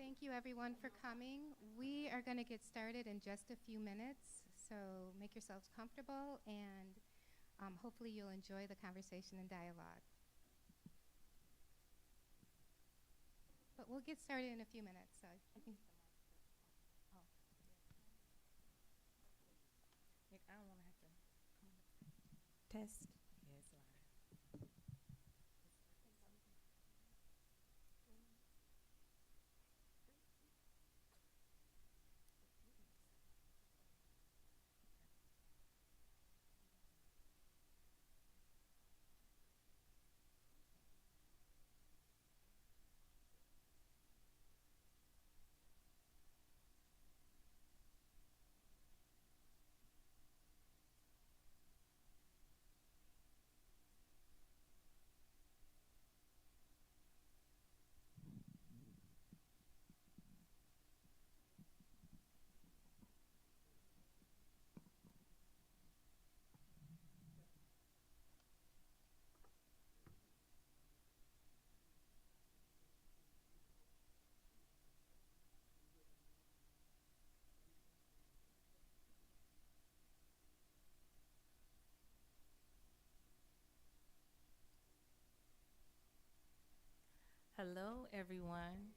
Thank you everyone for coming. We are going to get started in just a few minutes, so make yourselves comfortable and hopefully you'll enjoy the conversation and dialogue. But we'll get started in a few minutes, so you can. I don't want to have to test. Yes, Hello, everyone.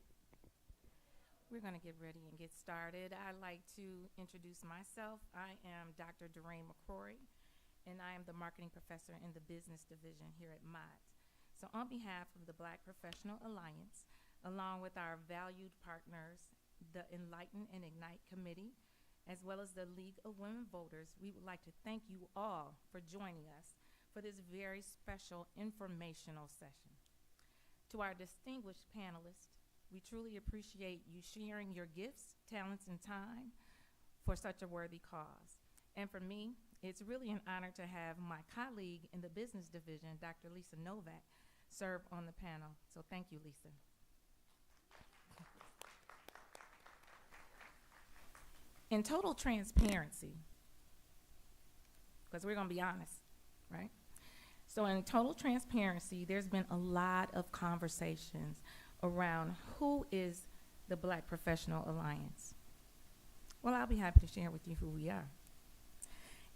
We're going to get ready and get started. I'd like to introduce myself. I am Dr. Doreen McCrory, and I am the marketing professor in the business division here at Mott. So on behalf of the Black Professional Alliance, along with our valued partners, the Enlighten and Ignite Committee, as well as the League of Women Voters, we would like to thank you all for joining us for this very special informational session. To our distinguished panelists, we truly appreciate you sharing your gifts, talents, and time for such a worthy cause. And for me, it's really an honor to have my colleague in the business division, Dr. Lisa Novak, serve on the panel. So thank you, Lisa. In total transparency, because we're going to be honest, right? So in total transparency, there's been a lot of conversations around who is the Black Professional Alliance. Well, I'll be happy to share with you who we are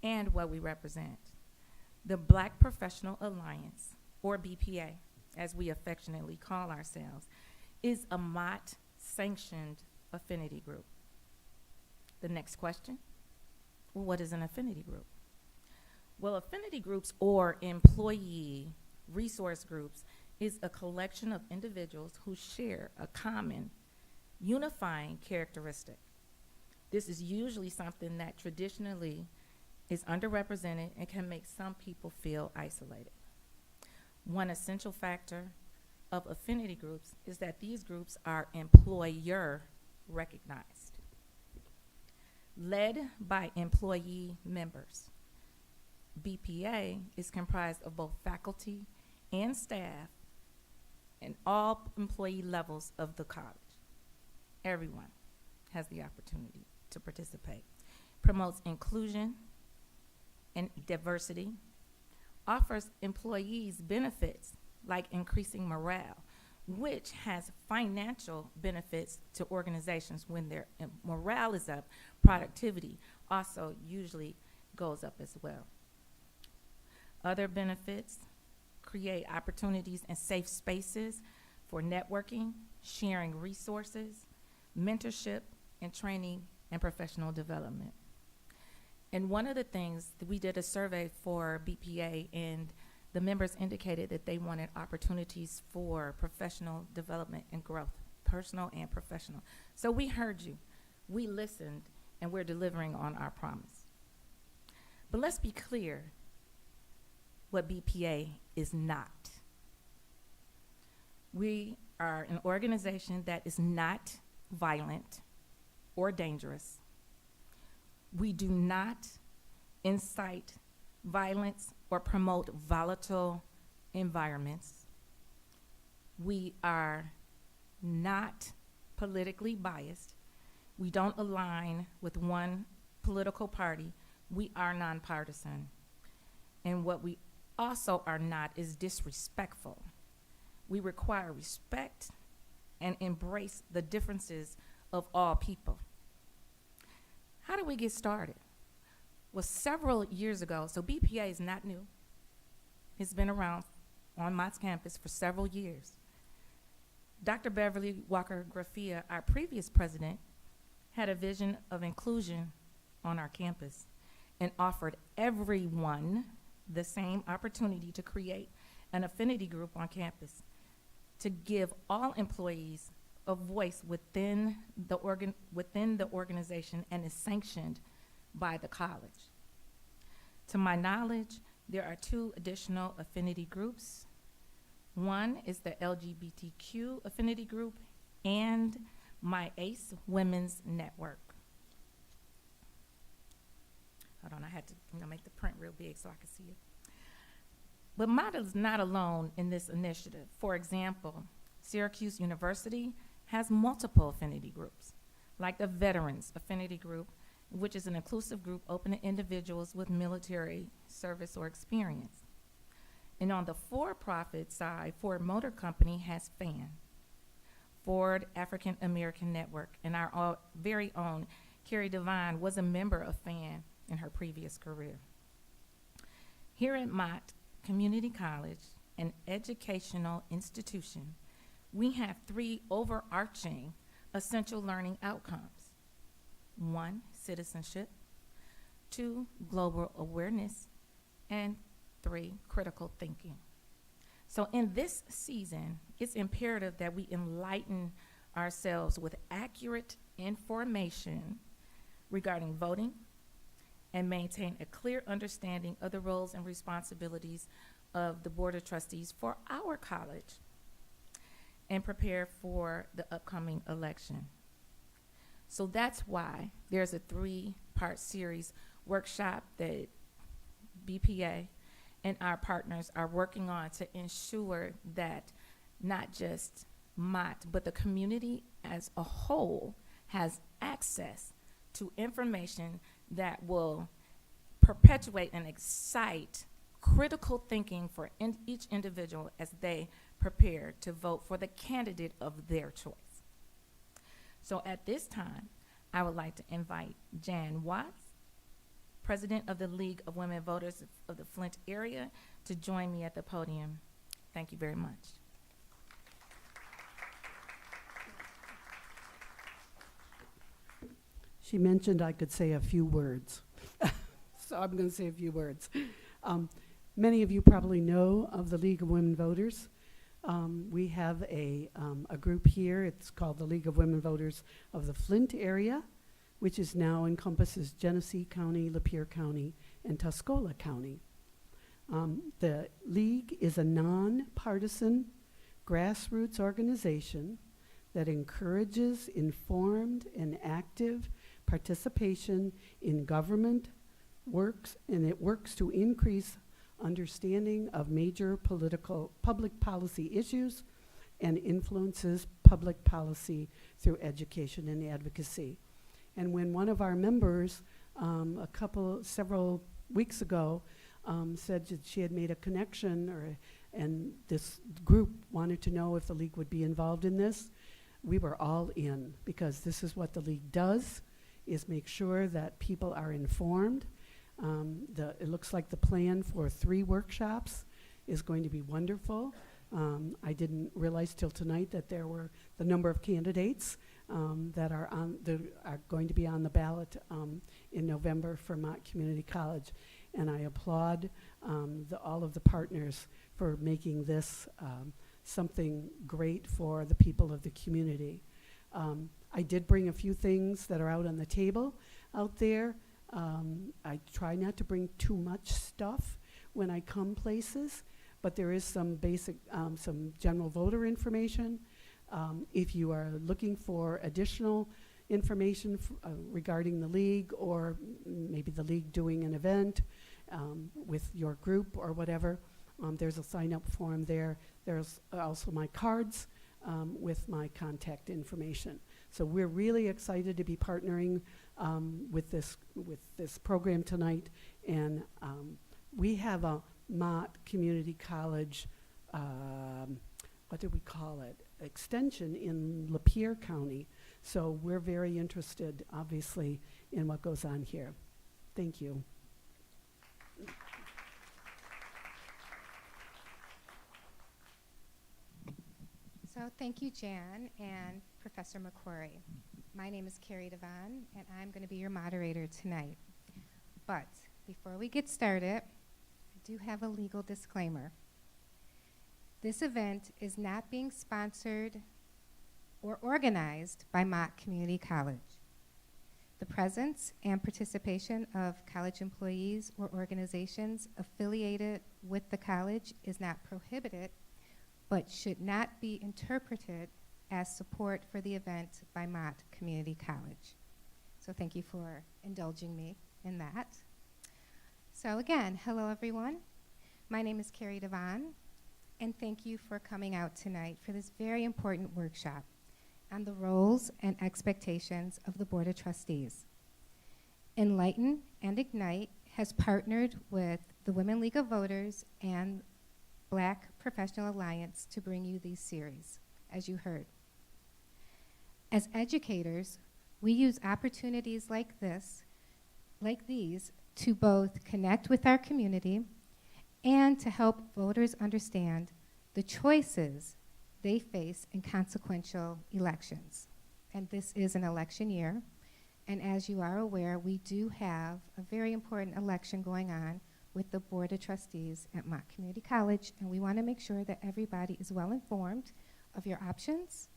and what we represent. The Black Professional Alliance, or BPA, as we affectionately call ourselves, is a Mott-sanctioned affinity group. The next question, well, what is an affinity group? Well, affinity groups or employee resource groups is a collection of individuals who share a common unifying characteristic. This is usually something that traditionally is underrepresented and can make some people feel isolated. One essential factor of affinity groups is that these groups are employer recognized, led by employee members. BPA is comprised of both faculty and staff and all employee levels of the college. Everyone has the opportunity to participate. Promotes inclusion and diversity, offers employees benefits like increasing morale, which has financial benefits to organizations. When their morale is up, productivity also usually goes up as well. Other benefits create opportunities and safe spaces for networking, sharing resources, mentorship, and training and professional development. And one of the things that we did a survey for BPA, and the members indicated that they wanted opportunities for professional development and growth, personal and professional. So we heard you, we listened, and we're delivering on our promise. But let's be clear what BPA is not. We are an organization that is not violent or dangerous. We do not incite violence or promote volatile environments. We are not politically biased. We don't align with one political party. We are nonpartisan. And what we also are not is disrespectful. We require respect and embrace the differences of all people. How did we get started? Well, several years ago, so BPA is not new. It's been around on Mott's campus for several years. Dr. Beverly Walker Graffia, our previous president, had a vision of inclusion on our campus and offered everyone the same opportunity to create an affinity group on campus to give all employees a voice within the organization and is sanctioned by the college. To my knowledge, there are 2 additional affinity groups. One is the LGBTQ affinity group and my ACE Women's Network. Hold on, I had to make the print real big so I could see it. But Mott is not alone in this initiative. For example, Syracuse University has multiple affinity groups, like the Veterans Affinity Group, which is an inclusive group open to individuals with military service or experience. And on the for-profit side, Ford Motor Company has FAN, Ford African American Network, and our very own Carrie Devine was a member of FAN in her previous career. Here at Mott Community College, an educational institution, we have 3 overarching essential learning outcomes. 1, citizenship. 2, global awareness. And 3, critical thinking. So in this season, it's imperative that we enlighten ourselves with accurate information regarding voting and maintain a clear understanding of the roles and responsibilities of the Board of Trustees for our college and prepare for the upcoming election. So that's why there's a 3-part series workshop that BPA and our partners are working on to ensure that not just Mott, but the community as a whole has access to information that will perpetuate and excite critical thinking for each individual as they prepare to vote for the candidate of their choice. So at this time, I would like to invite Jan Watts, President of the League of Women Voters of the Flint area, to join me at the podium. Thank you very much. She mentioned I could say a few words, so I'm going to say a few words. Many of you probably know of the League of Women Voters. We have a group here. It's called the League of Women Voters of the Flint area, which is now encompasses Genesee County, Lapeer County, and Tuscola County. The League is a nonpartisan grassroots organization that encourages informed and active participation in government works, and it works to increase understanding of major public policy issues and influences public policy through education and advocacy. And when one of our members several weeks ago said that she had made a connection and this group wanted to know if the League would be involved in this, we were all in, because this is what the League does, is make sure that people are informed. It looks like the plan for 3 workshops is going to be wonderful. I didn't realize till tonight that there were the number of candidates that are going to be on the ballot in November for Mott Community College. And I applaud all of the partners for making this something great for the people of the community. I did bring a few things that are out on the table out there. I try not to bring too much stuff when I come places, but there is some basic, some general voter information. If you are looking for additional information regarding the League, or maybe the League doing an event with your group or whatever, there's a sign-up form there. There's also my cards with my contact information. So we're really excited to be partnering with this program tonight, and we have a Mott Community College what do we call it, extension in Lapeer County. So we're very interested, obviously, in what goes on here. Thank you. So thank you, Jan and Professor McQuarrie. My name is Carrie Devon, and I'm going to be your moderator tonight. But before we get started, I do have a legal disclaimer. This event is not being sponsored or organized by Mott Community College. The presence and participation of college employees or organizations affiliated with the college is not prohibited, but should not be interpreted as support for the event by Mott Community College. So thank you for indulging me in that. So again, hello everyone. My name is Carrie Devon, and thank you for coming out tonight for this very important workshop on the roles and expectations of the Board of Trustees. Enlighten and Ignite has partnered with the Women League of Voters and Black Professional Alliance to bring you these series, as you heard. As educators, we use opportunities like these, to both connect with our community and to help voters understand the choices they face in consequential elections. And this is an election year, and as you are aware, we do have a very important election going on with the Board of Trustees at Mott Community College, and we want to make sure that everybody is well informed of your options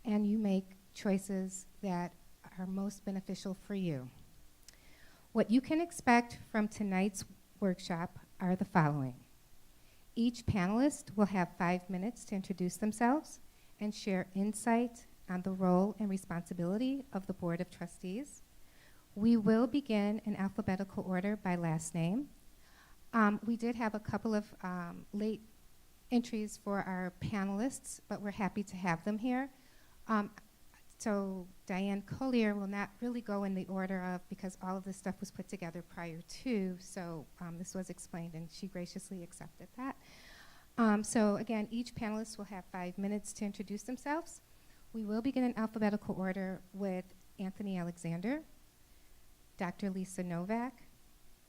and you make choices that are most beneficial for you. What you can expect from tonight's workshop are the following. Each panelist will have 5 minutes to introduce themselves and share insight on the role and responsibility of the Board of Trustees. We will begin in alphabetical order by last name. We did have a couple of late entries for our panelists, but we're happy to have them here. So Diane Collier will not really go in the order of, because all of this stuff was put together prior to, so this was explained and she graciously accepted that. So again, each panelist will have 5 minutes to introduce themselves. We will begin in alphabetical order with Anthony Alexander, Dr. Lisa Novak,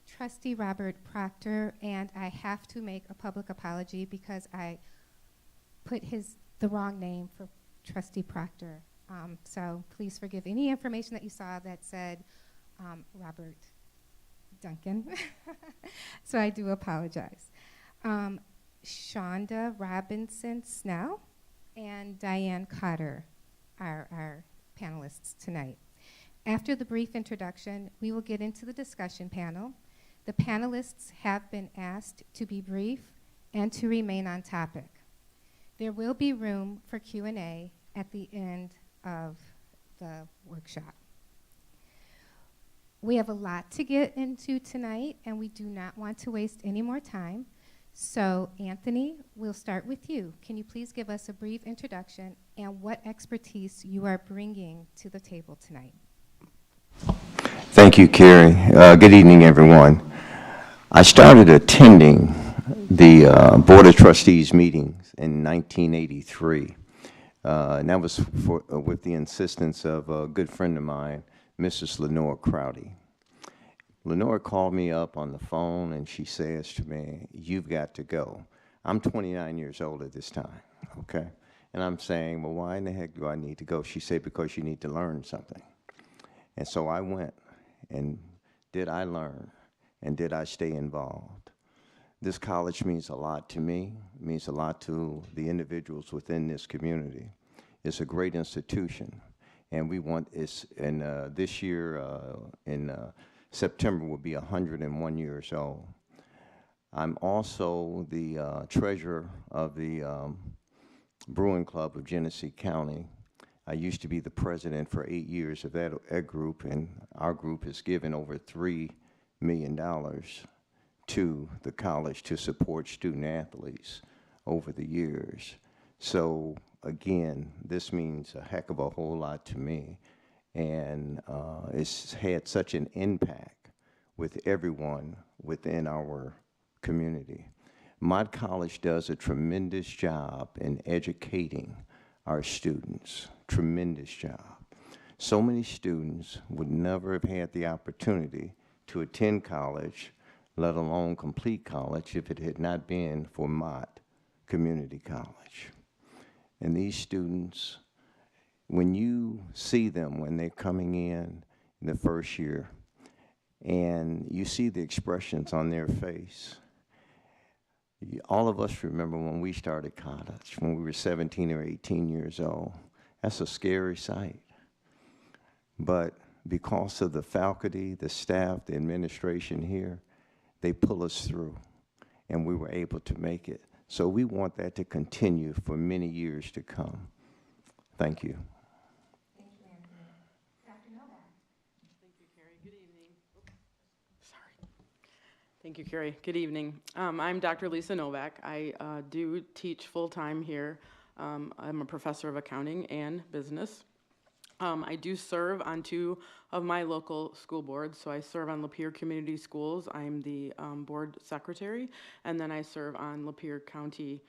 Trustee Robert Proctor, and I have to make a public apology because I put the wrong name for Trustee Proctor. So please forgive any information that you saw that said Robert Duncan. So I do apologize. Shonda Robinson Snell and Diane Cotter are our panelists tonight. After the brief introduction, we will get into the discussion panel. The panelists have been asked to be brief and to remain on topic. There will be room for Q&A at the end of the workshop. We have a lot to get into tonight, and we do not want to waste any more time. So, Anthony, we'll start with you. Can you please give us a brief introduction and what expertise you are bringing to the table tonight? Thank you, Carrie. Good evening, everyone. I started attending the Board of Trustees meetings in 1983. And that was with the insistence of a good friend of mine, Mrs. Lenore Crowdy. Lenore called me up on the phone and she says to me, "You've got to go." I'm 29 years old at this time, okay? And I'm saying, well, why in the heck do I need to go? She said, because you need to learn something. And so I went, and did I learn? And did I stay involved? This college means a lot to me, means a lot to the individuals within this community. It's a great institution, and we want it's, and this year in September will be 101 years old. I'm also the treasurer of the Brewing Club of Genesee County. I used to be the president for 8 years of that group, and our group has given over $3 million to the college to support student athletes over the years. So again, this means a heck of a whole lot to me, and it's had such an impact with everyone within our community. Mott College does a tremendous job in educating our students, tremendous job. So many students would never have had the opportunity to attend college, let alone complete college, if it had not been for Mott Community College. And these students, when you see them when they're coming in the first year, and you see the expressions on their face, all of us remember when we started college, when we were 17 or 18 years old. That's a scary sight. But because of the faculty, the staff, the administration here, they pull us through, and we were able to make it. So we want that to continue for many years to come. Thank you. Thank you, Anthony. Dr. Novak. Thank you, Carrie. Good evening. Sorry. Thank you, Carrie. Good evening. I'm Dr. Lisa Novak. I do teach full-time here. I'm a professor of accounting and business. I do serve on 2 of my local school boards. So I serve on Lapeer Community Schools. I'm the board secretary. And then I serve on Lapeer County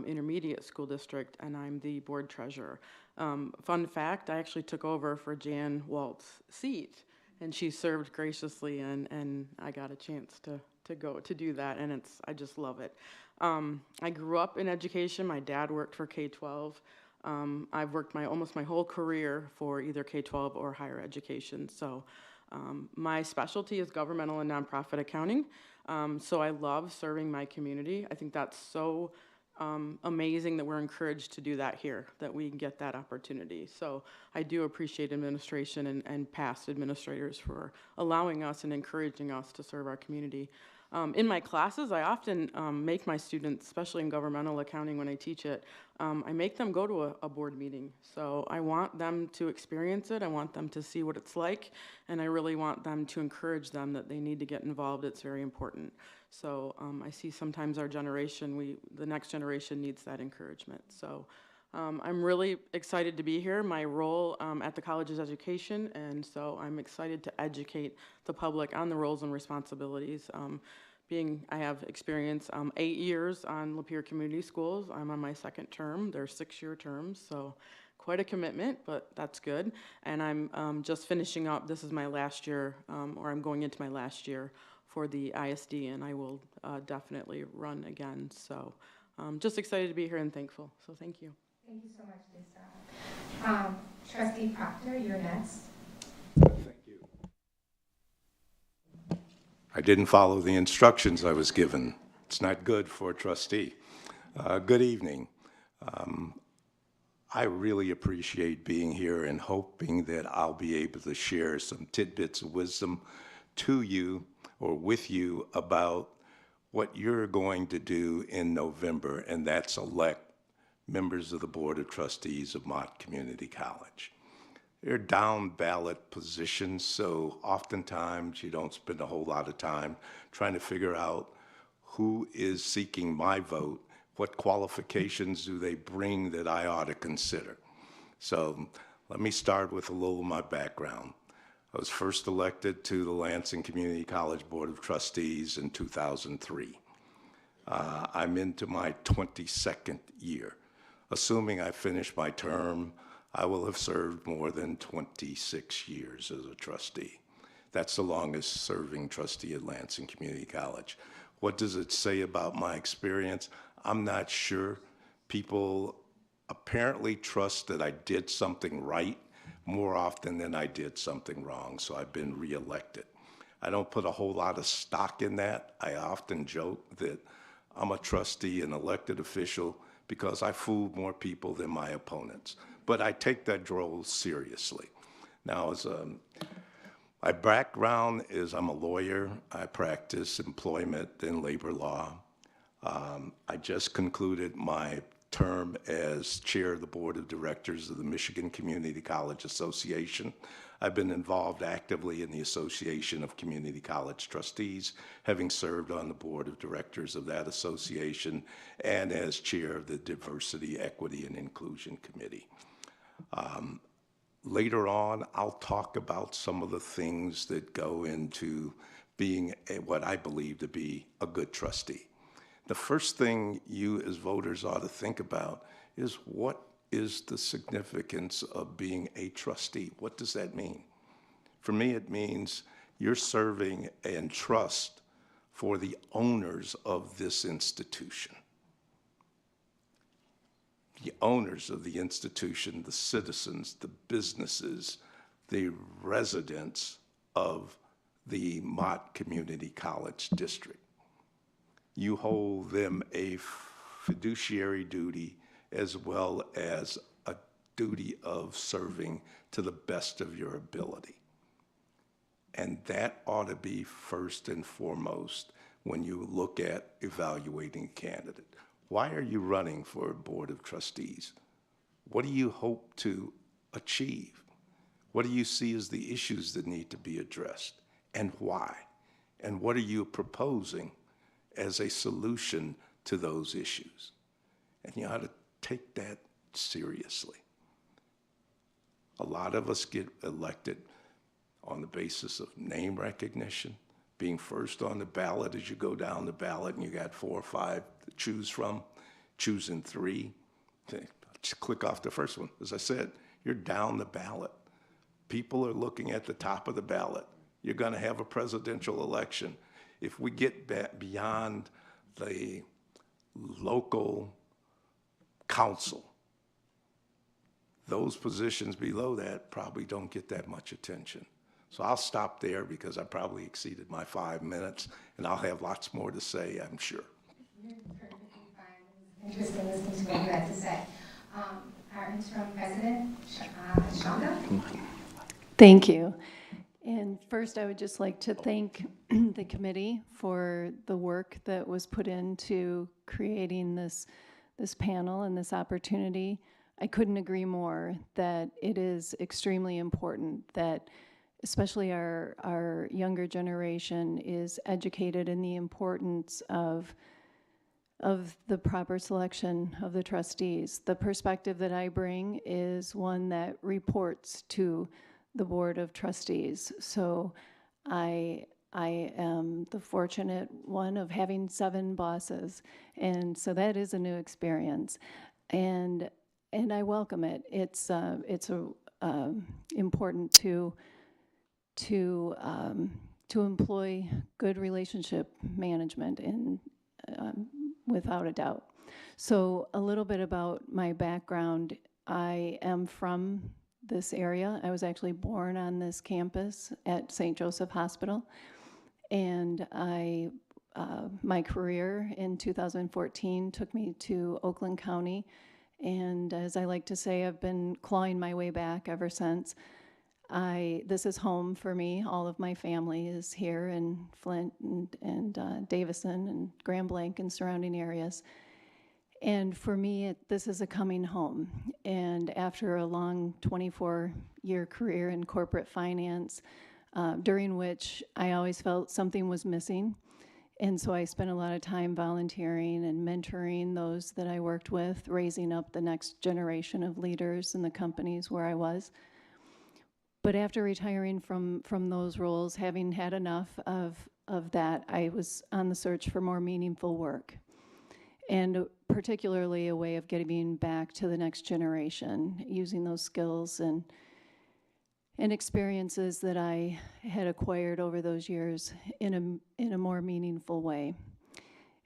Intermediate School District, and I'm the board treasurer. Fun fact, I actually took over for Jan Walt's seat, and she served graciously, and I got a chance to go to do that, and I just love it. I grew up in education. My dad worked for K-12. I've worked almost my whole career for either K-12 or higher education. So my specialty is governmental and nonprofit accounting. So I love serving my community. I think that's so amazing that we're encouraged to do that here, that we get that opportunity. So I do appreciate administration and past administrators for allowing us and encouraging us to serve our community. In my classes, I often make my students, especially in governmental accounting when I teach it, I make them go to a board meeting. So I want them to experience it, I want them to see what it's like, and I really want them to encourage them that they need to get involved. It's very important. So I see sometimes our generation, the next generation needs that encouragement. So I'm really excited to be here. My role at the college is education, and so I'm excited to educate the public on the roles and responsibilities. I have experience 8 years on Lapeer Community Schools. I'm on my 2nd term. They're 6-year terms, so quite a commitment, but that's good. And I'm just finishing up. This is my last year, or I'm going into my last year for the ISD, and I will definitely run again. So just excited to be here and thankful. So thank you. Thank you so much, Lisa. Trustee Proctor, you're next. Thank you. I didn't follow the instructions I was given. It's not good for a trustee. Good evening. I really appreciate being here and hoping that I'll be able to share some tidbits of wisdom to you or with you about what you're going to do in November, and that's elect members of the Board of Trustees of Mott Community College. They're down ballot positions, so oftentimes you don't spend a whole lot of time trying to figure out who is seeking my vote, what qualifications do they bring that I ought to consider. So let me start with a little of my background. I was first elected to the Lansing Community College Board of Trustees in 2003. I'm into my 22nd year. Assuming I finish my term, I will have served more than 26 years as a trustee. That's the longest serving trustee at Lansing Community College. What does it say about my experience? I'm not sure. People apparently trust that I did something right more often than I did something wrong, so I've been reelected. I don't put a whole lot of stock in that. I often joke that I'm a trustee, an elected official, because I fooled more people than my opponents. But I take that role seriously. Now, my background is I'm a lawyer. I practice employment and labor law. I just concluded my term as chair of the board of directors of the Michigan Community College Association. I've been involved actively in the Association of Community College Trustees, having served on the board of directors of that association and as chair of the Diversity, Equity, and Inclusion Committee. Later on, I'll talk about some of the things that go into being what I believe to be a good trustee. the first thing you as voters ought to think about is, what is the significance of being a trustee? What does that mean? For me, it means you're serving in trust for the owners of this institution. The owners of the institution, the citizens, the businesses, the residents of the Mott Community College District. You hold them a fiduciary duty as well as a duty of serving to the best of your ability. And that ought to be first and foremost when you look at evaluating a candidate. Why are you running for a board of trustees? What do you hope to achieve? What do you see as the issues that need to be addressed, and why? And what are you proposing as a solution to those issues? And you ought to take that seriously. A lot of us get elected on the basis of name recognition, being first on the ballot as you go down the ballot, and you got 4 or 5 to choose from, choosing 3. Just click off the first one. As I said, you're down the ballot. People are looking at the top of the ballot. You're going to have a presidential election. If we get beyond the local council, those positions below that probably don't get that much attention. So I'll stop there because I probably exceeded my 5 minutes, and I'll have lots more to say, I'm sure. You're perfectly fine. It was interesting listening to what you had to say. Our interim president, Shonda. Thank you. And first, I would just like to thank the committee for the work that was put into creating this panel and this opportunity. I couldn't agree more that it is extremely important that especially our younger generation is educated in the importance of the proper selection of the trustees. The perspective that I bring is one that reports to the Board of Trustees. So I am the fortunate one of having 7 bosses, and so that is a new experience, and I welcome it. It's important to employ good relationship management, and without a doubt. So a little bit about my background. I am from this area. I was actually born on this campus at St. Joseph Hospital, and my career in 2014 took me to Oakland County, and as I like to say, I've been clawing my way back ever since. This is home for me. All of my family is here in Flint and Davison and Grand Blanc and surrounding areas. And for me, this is a coming home. And after a long 24-year career in corporate finance, during which I always felt something was missing. And so I spent a lot of time volunteering and mentoring those that I worked with, raising up the next generation of leaders in the companies where I was. But after retiring from those roles, having had enough of that, I was on the search for more meaningful work, and particularly a way of getting back to the next generation, using those skills and experiences that I had acquired over those years in a more meaningful way.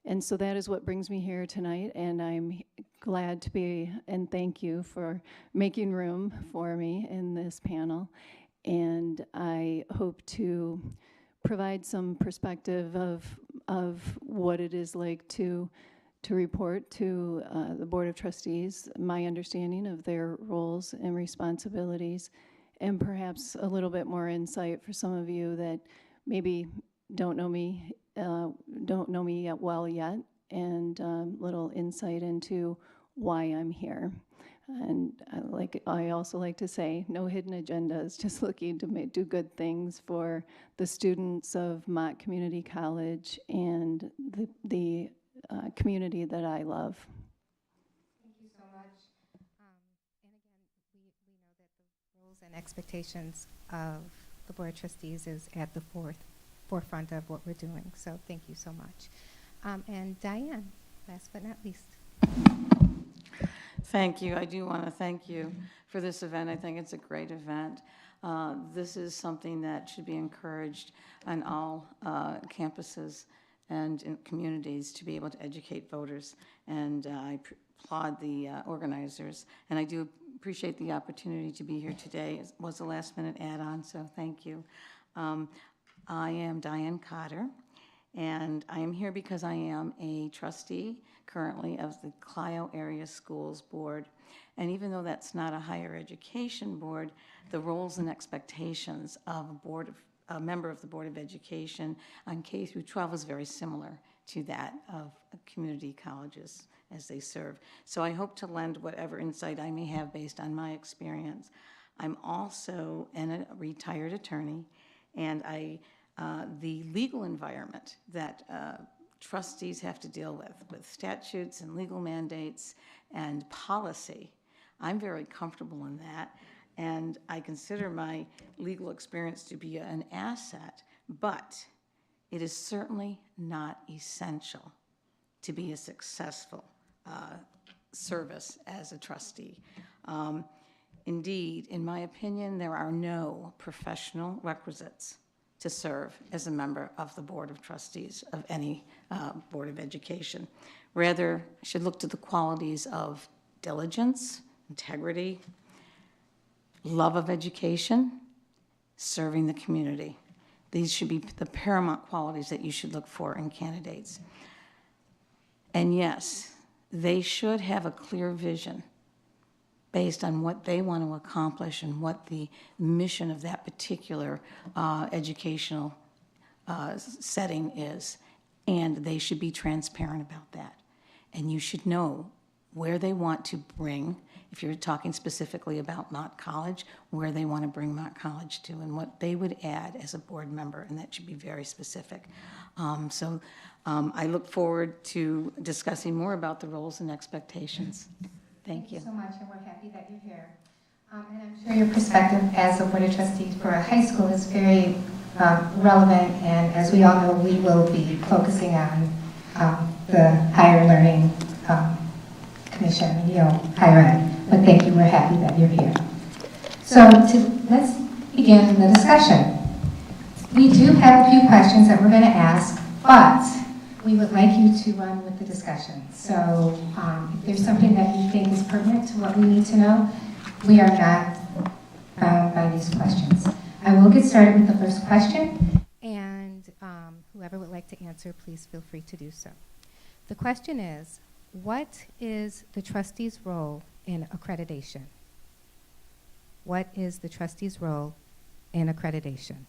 And so that is what brings me here tonight, and I'm glad to be, and thank you for making room for me in this panel. And I hope to provide some perspective of what it is like to report to the Board of Trustees, my understanding of their roles and responsibilities, and perhaps a little bit more insight for some of you that maybe don't know me well yet, and little insight into why I'm here. And I also like to say, no hidden agendas, just looking to do good things for the students of Mott Community College and the community that I love. Thank you so much. And again, we know that the roles and expectations of the Board of Trustees is at the forefront of what we're doing. So thank you so much. And Diane, last but not least. Thank you. I do want to thank you for this event. I think it's a great event. This is something that should be encouraged on all campuses and in communities to be able to educate voters. And I applaud the organizers. And I do appreciate the opportunity to be here today. It was a last-minute add-on, so thank you. I am Diane Cotter, and I am here because I am a trustee currently of the Clio Area Schools Board. And even though that's not a higher education board, the roles and expectations of a member of the Board of Education on K through 12 is very similar to that of community colleges as they serve. So I hope to lend whatever insight I may have based on my experience. I'm also a retired attorney, and the legal environment that trustees have to deal with statutes and legal mandates and policy, I'm very comfortable in that, and I consider my legal experience to be an asset, but it is certainly not essential to be a successful service as a trustee. Indeed, in my opinion, there are no professional requisites to serve as a member of the Board of Trustees of any Board of Education. Rather, should look to the qualities of diligence, integrity, love of education, serving the community. These should be the paramount qualities that you should look for in candidates. And yes, they should have a clear vision based on what they want to accomplish and what the mission of that particular educational setting is. And they should be transparent about that. And you should know where they want to bring, if you're talking specifically about Mott College, where they want to bring Mott College to and what they would add as a board member, and that should be very specific. I look forward to discussing more about the roles and expectations. Thank you. So much, and we're happy that you're here. And I'm sure your perspective as a Board of Trustees for a high school is very relevant, and as we all know, we will be focusing on the higher learning commission, higher ed. But thank you, we're happy that you're here. So let's begin the discussion. We do have a few questions that we're going to ask, but we would like you to run with the discussion. So if there's something that you think is pertinent to what we need to know, we are not bound by these questions. I will get started with the first question, and whoever would like to answer, please feel free to do so. The question is, what is the trustee's role in accreditation? What is the trustee's role in accreditation?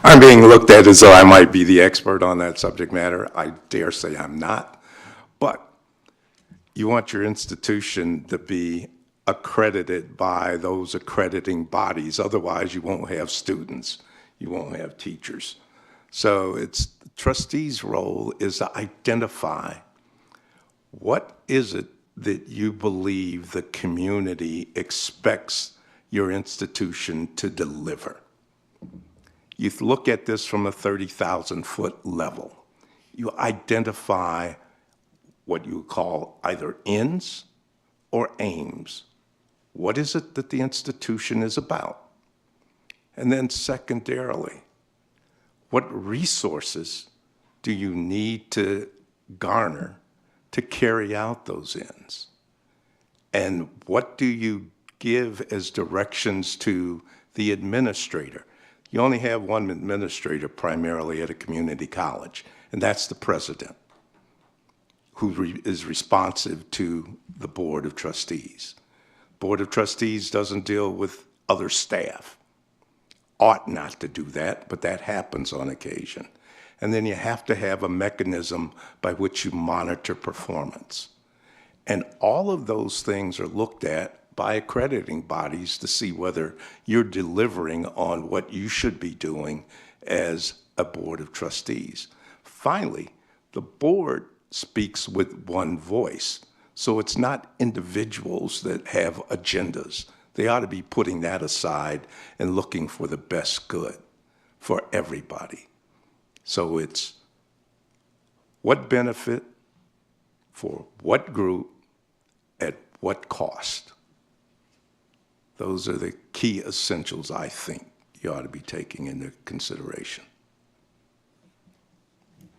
I'm being looked at as though I might be the expert on that subject matter. I dare say I'm not. But you want your institution to be accredited by those accrediting bodies. Otherwise, you won't have students. You won't have teachers. So it's the trustee's role is to identify what is it that you believe the community expects your institution to deliver. You look at this from a 30,000-foot level. You identify what you call either ends or aims. What is it that the institution is about? And then secondarily, what resources do you need to garner to carry out those ends? And what do you give as directions to the administrator? You only have one administrator primarily at a community college, and that's the president, who is responsive to the Board of Trustees. Board of Trustees doesn't deal with other staff. Ought not to do that, but that happens on occasion. And then you have to have a mechanism by which you monitor performance. And all of those things are looked at by accrediting bodies to see whether you're delivering on what you should be doing as a Board of Trustees. Finally, the board speaks with one voice. So it's not individuals that have agendas. They ought to be putting that aside and looking for the best good. for everybody. So it's what benefit for what group at what cost. Those are the key essentials I think you ought to be taking into consideration.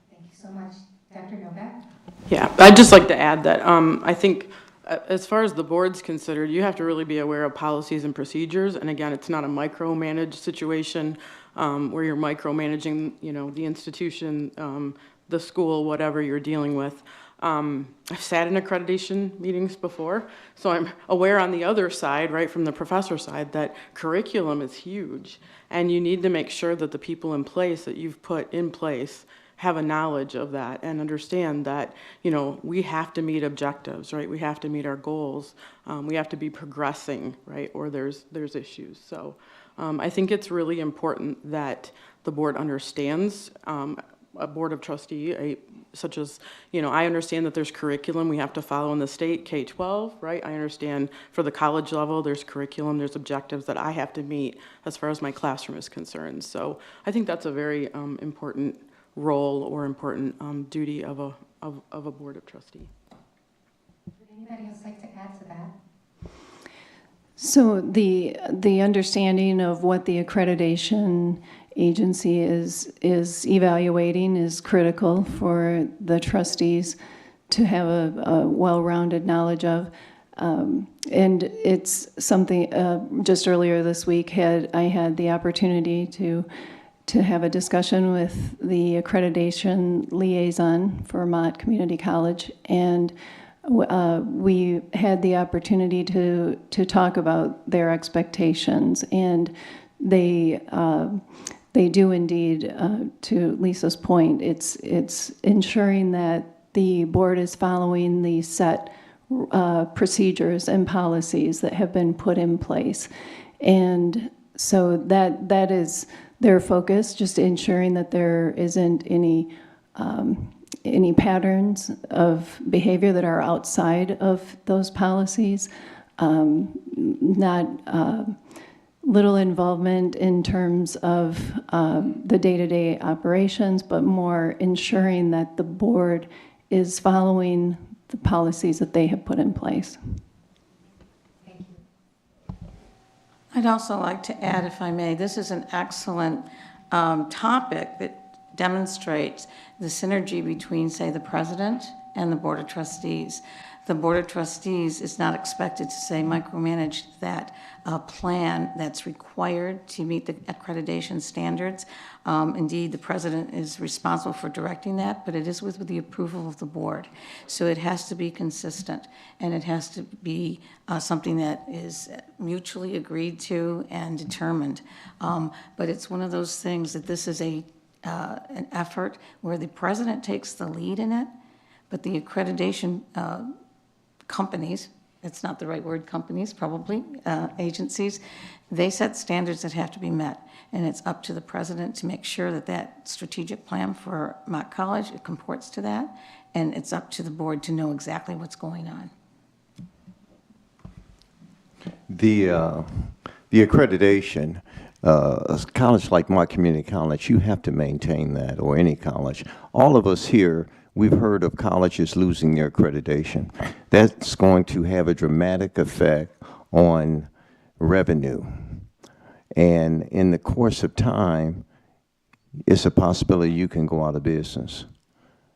Thank you so much. Dr. Novak? Yeah, I'd just like to add that I think as far as the board's considered, you have to really be aware of policies and procedures. And again, it's not a micromanaged situation where you're micromanaging, you know, the institution, the school, whatever you're dealing with. I've sat in accreditation meetings before, so I'm aware on the other side, right, from the professor side, that curriculum is huge. And you need to make sure that the people in place that you've put in place have a knowledge of that and understand that, you know, we have to meet objectives, right? We have to meet our goals. We have to be progressing, right? Or there's issues. So I think it's really important that the board understands a board of trustee, such as, you know, I understand that there's curriculum we have to follow in the state, K-12, right? I understand for the college level, there's curriculum, there's objectives that I have to meet as far as my classroom is concerned. So I think that's a very important role or important duty of a board of trustee. Would anybody else like to add to that? So the understanding of what the accreditation agency is evaluating is critical for the trustees to have a well-rounded knowledge of. And it's something, just earlier this week, I had the opportunity to have a discussion with the accreditation liaison for Mott Community College, and we had the opportunity to talk about their expectations, and they do indeed, to Lisa's point, it's ensuring that the board is following the set procedures and policies that have been put in place. And so that is their focus, just ensuring that there isn't any patterns of behavior that are outside of those policies, not little involvement in terms of the day-to-day operations, but more ensuring that the board is following the policies that they have put in place. Thank you. I'd also like to add, if I may, this is an excellent topic that demonstrates the synergy between, say, the president and the Board of Trustees. The Board of Trustees is not expected to, say, micromanage that plan that's required to meet the accreditation standards. Indeed, the president is responsible for directing that, but it is with the approval of the board. So it has to be consistent, and it has to be something that is mutually agreed to and determined. But it's one of those things that this is an effort where the president takes the lead in it, but the accreditation companies, it's not the right word, companies, probably, agencies, they set standards that have to be met. And it's up to the president to make sure that that strategic plan for Mott College, it comports to that. And it's up to the board to know exactly what's going on. The accreditation, a college like Mott Community College, you have to maintain that, or any college. All of us here, we've heard of colleges losing their accreditation. That's going to have a dramatic effect on revenue. And in the course of time, it's a possibility you can go out of business.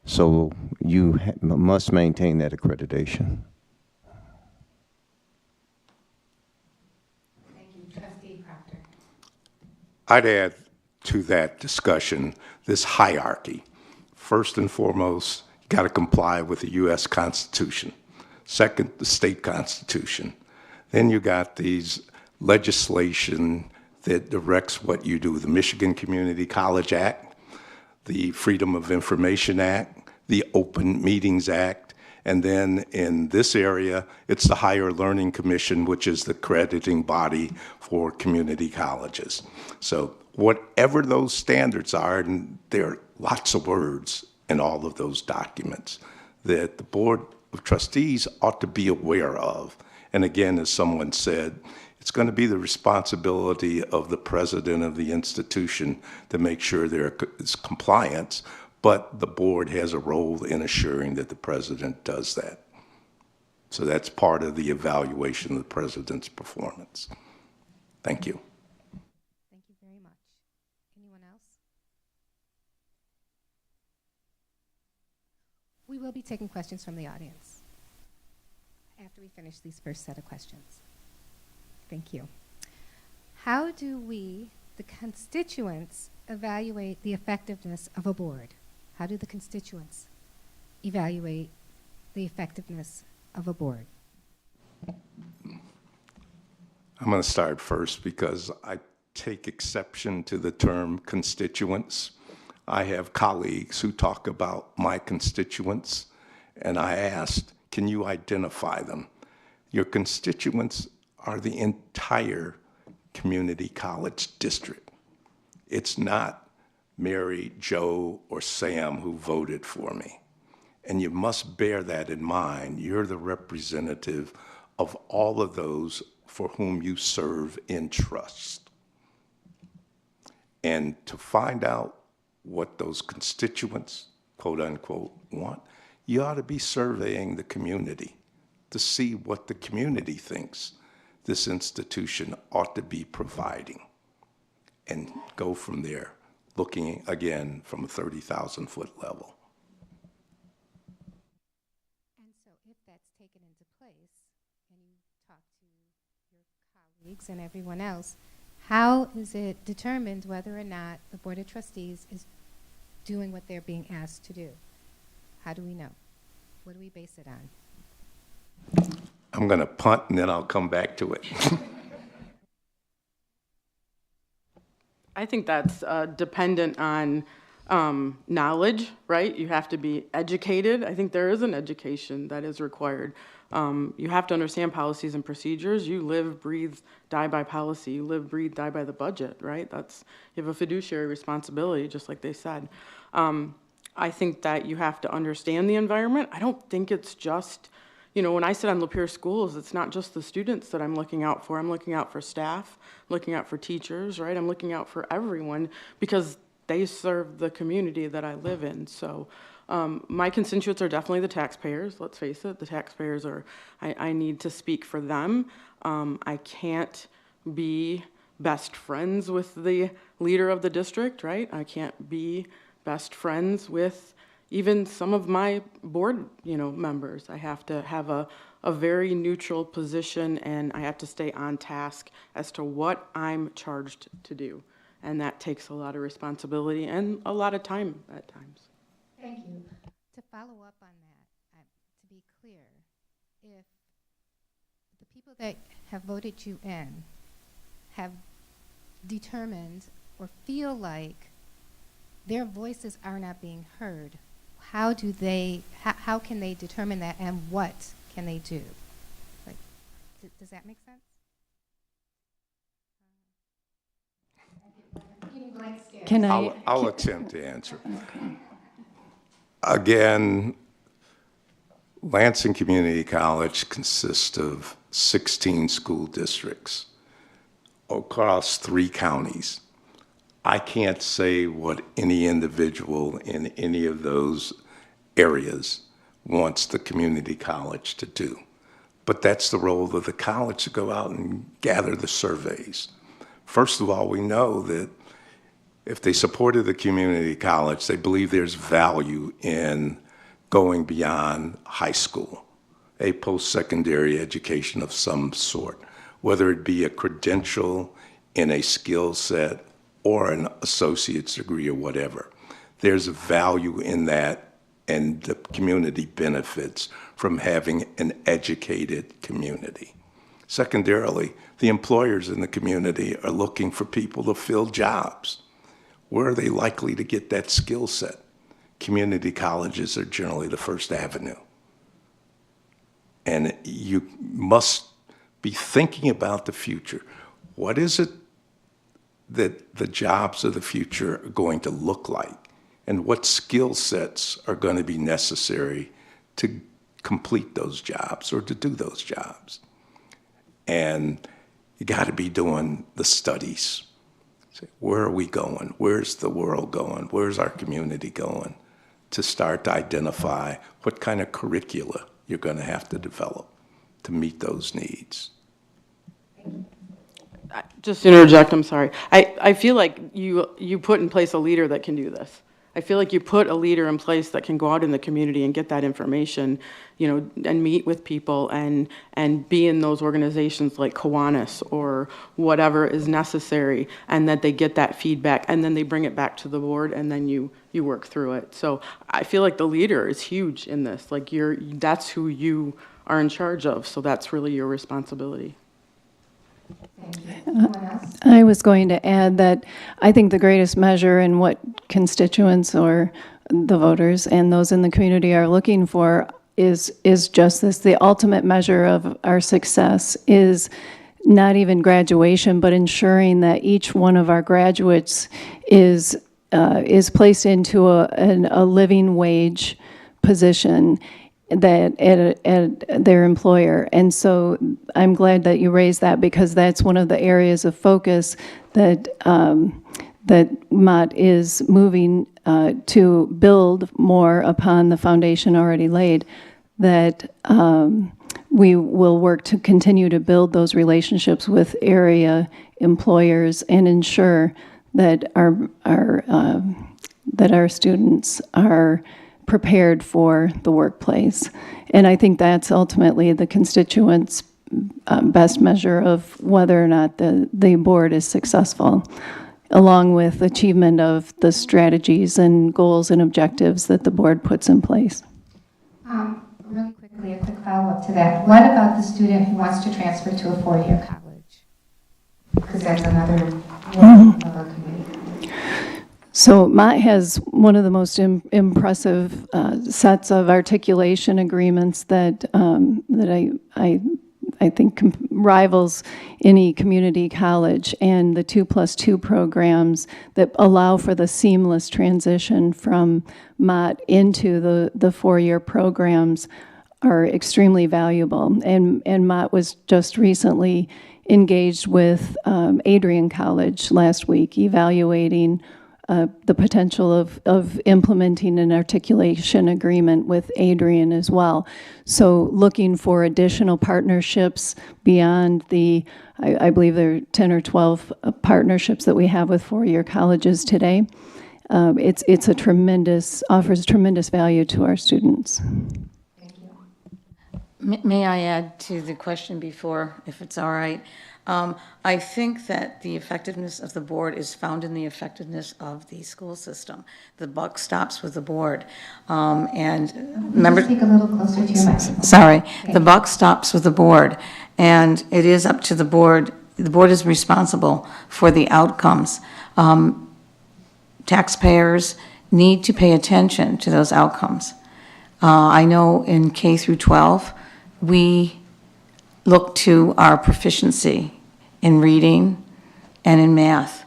So you must maintain that accreditation. Thank you. Trustee Proctor. I'd add to that discussion this hierarchy. First and foremost, you got to comply with the U.S. Constitution. Second, the state constitution. Then you got these legislation that directs what you do, the Michigan Community College Act, the Freedom of Information Act, the Open Meetings Act, and then in this area, it's the Higher Learning Commission, which is the accrediting body for community colleges. So whatever those standards are, and there are lots of words in all of those documents that the Board of Trustees ought to be aware of. And again, as someone said, It's going to be the responsibility of the president of the institution to make sure there is compliance, but the board has a role in assuring that the president does that. So that's part of the evaluation of the president's performance. Thank you. Thank you very much. Anyone else? We will be taking questions from the audience after we finish these first set of questions. Thank you. How do we, the constituents, evaluate the effectiveness of a board? How do the constituents evaluate the effectiveness of a board? I'm going to start first because I take exception to the term constituents. I have colleagues who talk about my constituents, and I asked, can you identify them? Your constituents are the entire community college district. It's not Mary, Joe, or Sam who voted for me. And you must bear that in mind. You're the representative of all of those for whom you serve in trust. And to find out what those constituents, quote unquote, want, you ought to be surveying the community to see what the community thinks this institution ought to be providing, and go from there, looking again from a 30,000-foot level. And so if that's taken into place, and you talk to your colleagues and everyone else, how is it determined whether or not the Board of Trustees is doing what they're being asked to do? How do we know? What do we base it on? I'm going to punt and then I'll come back to it. I think that's dependent on knowledge, right? You have to be educated. I think there is an education that is required. You have to understand policies and procedures. You live, breathe, die by policy. You live, breathe, die by the budget, right? You have a fiduciary responsibility, just like they said. I think that you have to understand the environment. I don't think it's just, when I sit on Lapeer Schools, it's not just the students that I'm looking out for. I'm looking out for staff, looking out for teachers, right? I'm looking out for everyone because they serve the community that I live in. So my constituents are definitely the taxpayers. Let's face it, the taxpayers I need to speak for them. I can't be best friends with the leader of the district, right? I can't be best friends with even some of my board, members. I have to have a very neutral position, and I have to stay on task as to what I'm charged to do. And that takes a lot of responsibility and a lot of time at times. Thank you. To follow up on that, to be clear, if the people that have voted you in have determined or feel like their voices are not being heard, how can they determine that, and what can they do? Like, does that make sense? Can I? I'll attempt to answer. Again, Lansing Community College consists of 16 school districts across 3 counties. I can't say what any individual in any of those areas wants the community college to do. But that's the role of the college, to go out and gather the surveys. First of all, we know that if they supported the community college, they believe there's value in going beyond high school, a post-secondary education of some sort, whether it be a credential in a skill set or an associate's degree or whatever. There's value in that, and the community benefits from having an educated community. Secondarily, the employers in the community are looking for people to fill jobs. Where are they likely to get that skill set? Community colleges are generally the first avenue. And you must be thinking about the future. What is it that the jobs of the future are going to look like? And what skill sets are going to be necessary to complete those jobs or to do those jobs? And, you got to be doing the studies. Say, where are we going? Where's the world going? Where's our community going? To start to identify what kind of curricula you're going to have to develop to meet those needs. Just to interject, I'm sorry. I feel like you put in place a leader that can do this. I feel like you put a leader in place that can go out in the community and get that information, you know, and meet with people and be in those organizations like Kiwanis or whatever is necessary, and that they get that feedback and then they bring it back to the board and then you work through it. So I feel like the leader is huge in this. Like that's who you are in charge of. So that's really your responsibility. I was going to add that I think the greatest measure in what constituents or the voters and those in the community are looking for is just this. The ultimate measure of our success is not even graduation, but ensuring that each one of our graduates is placed into a living wage position that at their employer. And so I'm glad that you raised that, because that's one of the areas of focus that that Mott is moving to build more upon the foundation already laid, that we will work to continue to build those relationships with area employers and ensure that our students are prepared for the workplace. And I think that's ultimately the constituents' best measure of whether or not the board is successful, along with achievement of the strategies and goals and objectives that the board puts in place. Really quickly, a quick follow-up to that. What about the student who wants to transfer to a four-year college? Because that's another one of our community. So Mott has one of the most impressive sets of articulation agreements that I think rivals any community college, and the 2+2 programs that allow for the seamless transition from Mott into the four-year programs are extremely valuable. And Mott was just recently engaged with Adrian College last week, evaluating the potential of implementing an articulation agreement with Adrian as well. So looking for additional partnerships beyond I believe there are 10 or 12 partnerships that we have with four-year colleges today. It's offers tremendous value to our students. Thank you. May I add to the question before, if it's all right? I think that the effectiveness of the board is found in the effectiveness of the school system. The buck stops with the board. And members, Speak a little closer to your microphone. sorry, the buck stops with the board, and it is up to the board. The board is responsible for the outcomes. Taxpayers need to pay attention to those outcomes. I know in K through 12, we look to our proficiency in reading and in math.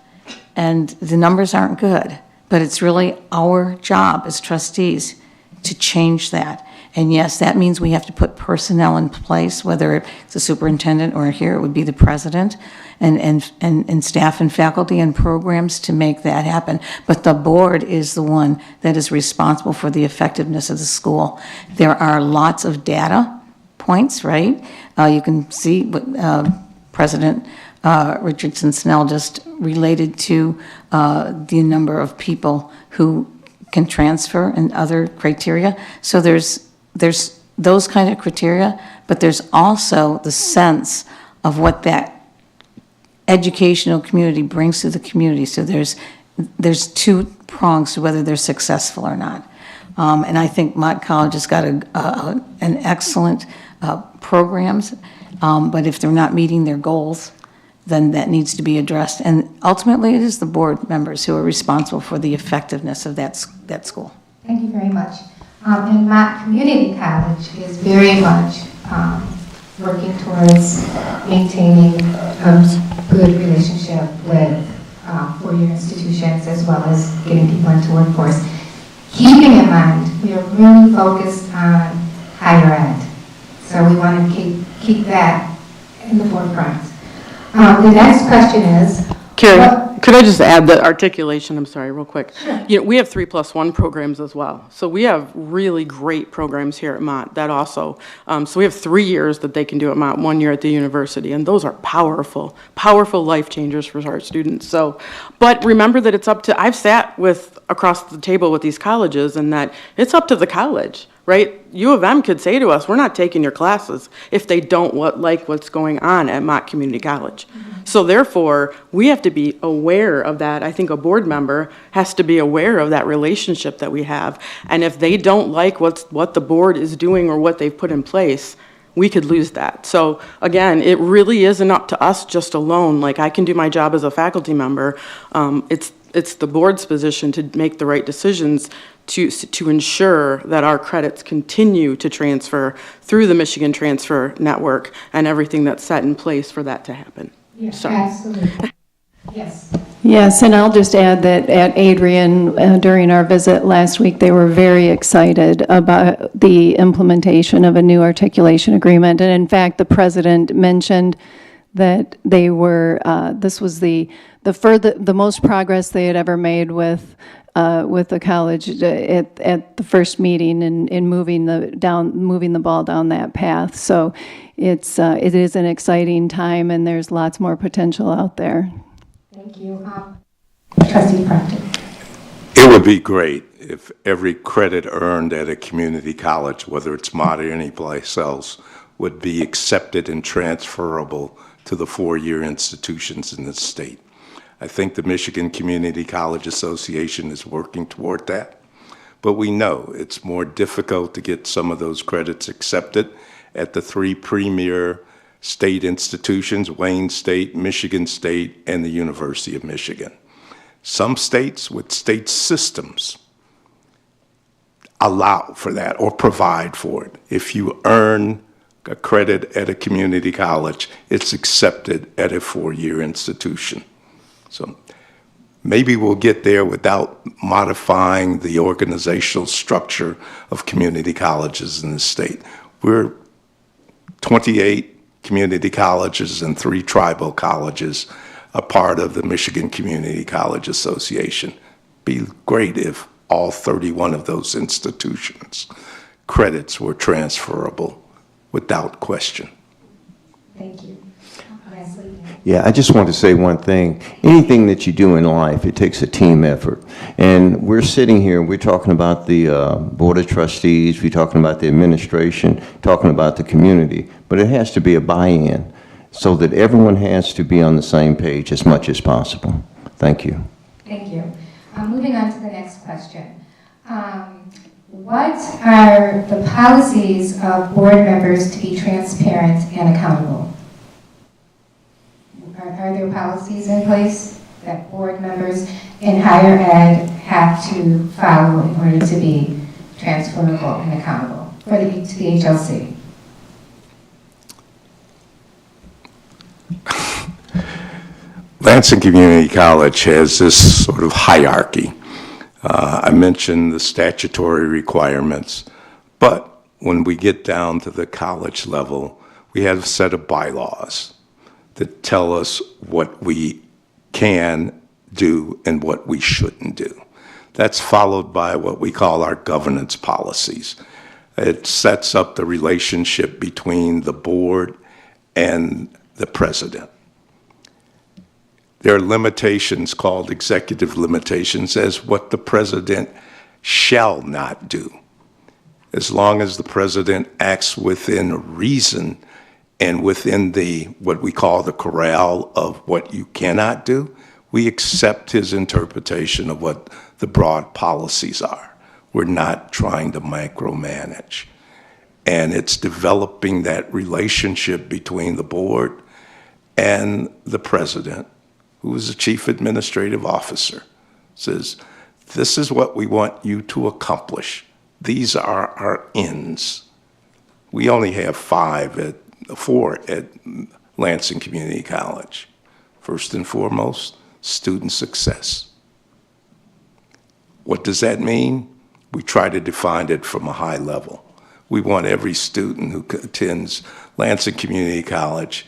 And the numbers aren't good, but it's really our job as trustees to change that. And yes, that means we have to put personnel in place, whether it's a superintendent or here it would be the president, and staff and faculty and programs to make that happen. But the board is the one that is responsible for the effectiveness of the school. There are lots of data points, right? You can see what President Richardson Snell just related to the number of people who can transfer and other criteria. So there's those kind of criteria, but there's also the sense of what that educational community brings to the community. So there's two prongs to whether they're successful or not. And I think Mott College has got an excellent programs, but if they're not meeting their goals, then that needs to be addressed. And ultimately, it is the board members who are responsible for the effectiveness of that school. Thank you very much. And Mott Community College is very much working towards maintaining a good relationship with four-year institutions, as well as getting people into workforce. Keeping in mind, we are really focused on higher ed. So we want to keep that in the forefront. The next question is, Carrie, what- could I just add the articulation, I'm sorry, real quick. You know, we have 3+1 programs as well. So we have really great programs here at Mott that also, so we have 3 years that they can do at Mott, 1 year at the university. And those are powerful, powerful life changers for our students. So, but remember that it's up to, I've sat with, across the table with these colleges, and that it's up to the college, right? U of M could say to us, we're not taking your classes if they don't like what's going on at Mott Community College. So therefore, we have to be aware of that. I think a board member has to be aware of that relationship that we have. And if they don't like what the board is doing or what they've put in place, we could lose that. So again, it really isn't up to us just alone. Like, I can do my job as a faculty member. It's the board's position to make the right decisions to ensure that our credits continue to transfer through the Michigan Transfer Network and everything that's set in place for that to happen. Yes, So. absolutely. Yes. Yes, and I'll just add that at Adrian, during our visit last week, they were very excited about the implementation of a new articulation agreement. And in fact, the president mentioned that they were, this was the most progress they had ever made with the college at the first meeting in moving the ball down that path. So it is an exciting time, and there's lots more potential out there. Thank you. Trustee Proctor. It would be great if every credit earned at a community college, whether it's Mott or anyplace else, would be accepted and transferable to the four-year institutions in the state. I think the Michigan Community College Association is working toward that, but we know it's more difficult to get some of those credits accepted at the three premier state institutions, Wayne State, Michigan State, and the University of Michigan. Some states with state systems allow for that or provide for it. If you earn a credit at a community college, it's accepted at a four-year institution. So maybe we'll get there without modifying the organizational structure of community colleges in the state. We're 28 community colleges and 3 tribal colleges, a part of the Michigan Community College Association. Be great if all 31 of those institutions credits were transferable without question. Thank you. Leslie. Yeah, I just want to say one thing. Anything that you do in life, it takes a team effort. And we're sitting here, we're talking about the Board of Trustees, we're talking about the administration, talking about the community, but it has to be a buy-in so that everyone has to be on the same page as much as possible. Thank you. Thank you. Moving on to the next question. What are the policies of board members to be transparent and accountable? Are there policies in place that board members in higher ed have to follow in order to be transferable and accountable to the HLC? Lansing Community College has this sort of hierarchy. I mentioned the statutory requirements, but when we get down to the college level, we have a set of bylaws that tell us what we can do and what we shouldn't do. That's followed by what we call our governance policies. It sets up the relationship between the board and the president. There are limitations called executive limitations as what the president shall not do. As long as the president acts within reason and within what we call the corral of what you cannot do, we accept his interpretation of what the broad policies are. We're not trying to micromanage. And it's developing that relationship between the board and the president, who is the chief administrative officer, says, this is what we want you to accomplish. These are our ends. We only have 4 at Lansing Community College. First and foremost, student success. What does that mean? We try to define it from a high level. We want every student who attends Lansing Community College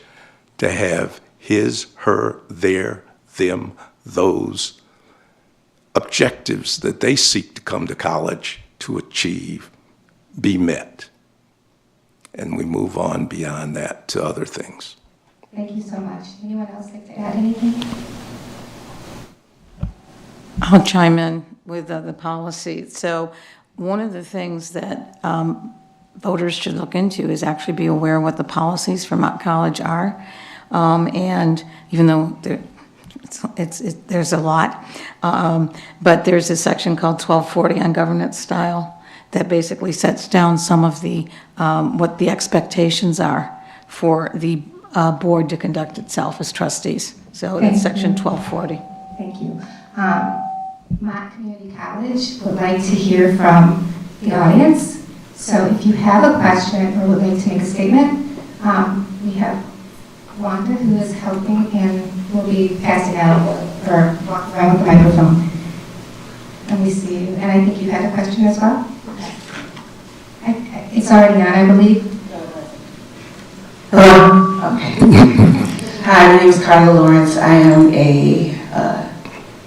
to have his, her, their, them, those objectives that they seek to come to college to achieve be met. And we move on beyond that to other things. Thank you so much. Anyone else like to add anything? I'll chime in with the policy. So one of the things that voters should look into is actually be aware of what the policies for Mott College are. And even though there's a lot, but there's a section called 1240 on governance style that basically sets down some of the, what the expectations are for the board to conduct itself as trustees. So that's section 1240. Thank you. Mott Community College would like to hear from the audience. So if you have a question or would like to make a statement, we have Wanda who is helping and will be passing out or walking around with the microphone. And we see you. And I think you had a question as well? It's already on, I believe. Hello. Okay. Hi, my name is Carla Lawrence. I am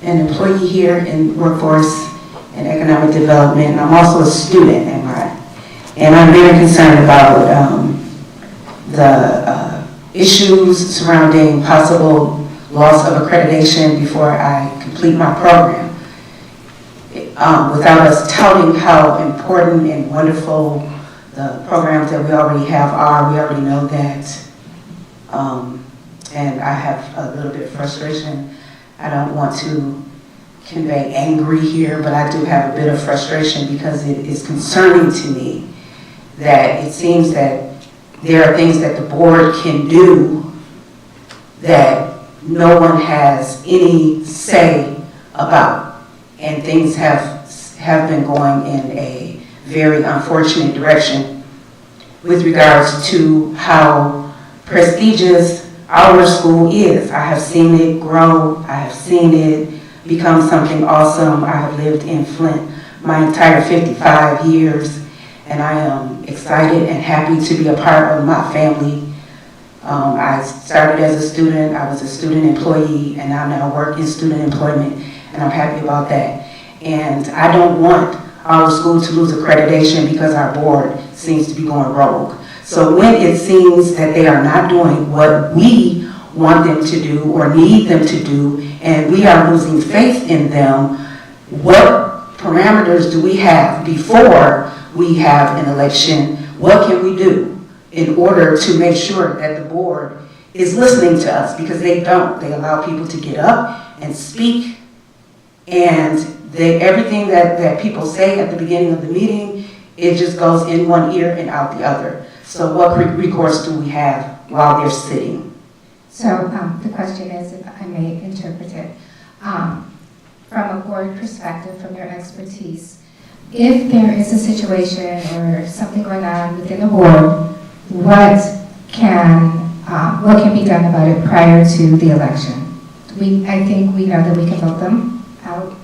an employee here in workforce and economic development, and I'm also a student at Mott. And I'm very concerned about the issues surrounding possible loss of accreditation before I complete my program. Without us touting how important and wonderful the programs that we already have are, we already know that. And I have a little bit of frustration. I don't want to convey angry here, but I do have a bit of frustration because it is concerning to me that it seems that there are things that the board can do that no one has any say about, and things have been going in a very unfortunate direction with regards to how prestigious our school is. I have seen it grow. I have seen it become something awesome. I have lived in Flint my entire 55 years, and I am excited and happy to be a part of my family. I started as a student. I was a student employee, and I now work in student employment, and I'm happy about that. And I don't want our school to lose accreditation because our board seems to be going rogue. So when it seems that they are not doing what we want them to do or need them to do, and we are losing faith in them, what parameters do we have before we have an election? What can we do in order to make sure that the board is listening to us? Because they don't. They allow people to get up and speak, and everything that people say at the beginning of the meeting, it just goes in one ear and out the other. So what recourse do we have while they're sitting? So the question is, if I may interpret it, from a board perspective, from your expertise, if there is a situation or something going on within the board, what can be done about it prior to the election? I think we know that we can vote them out,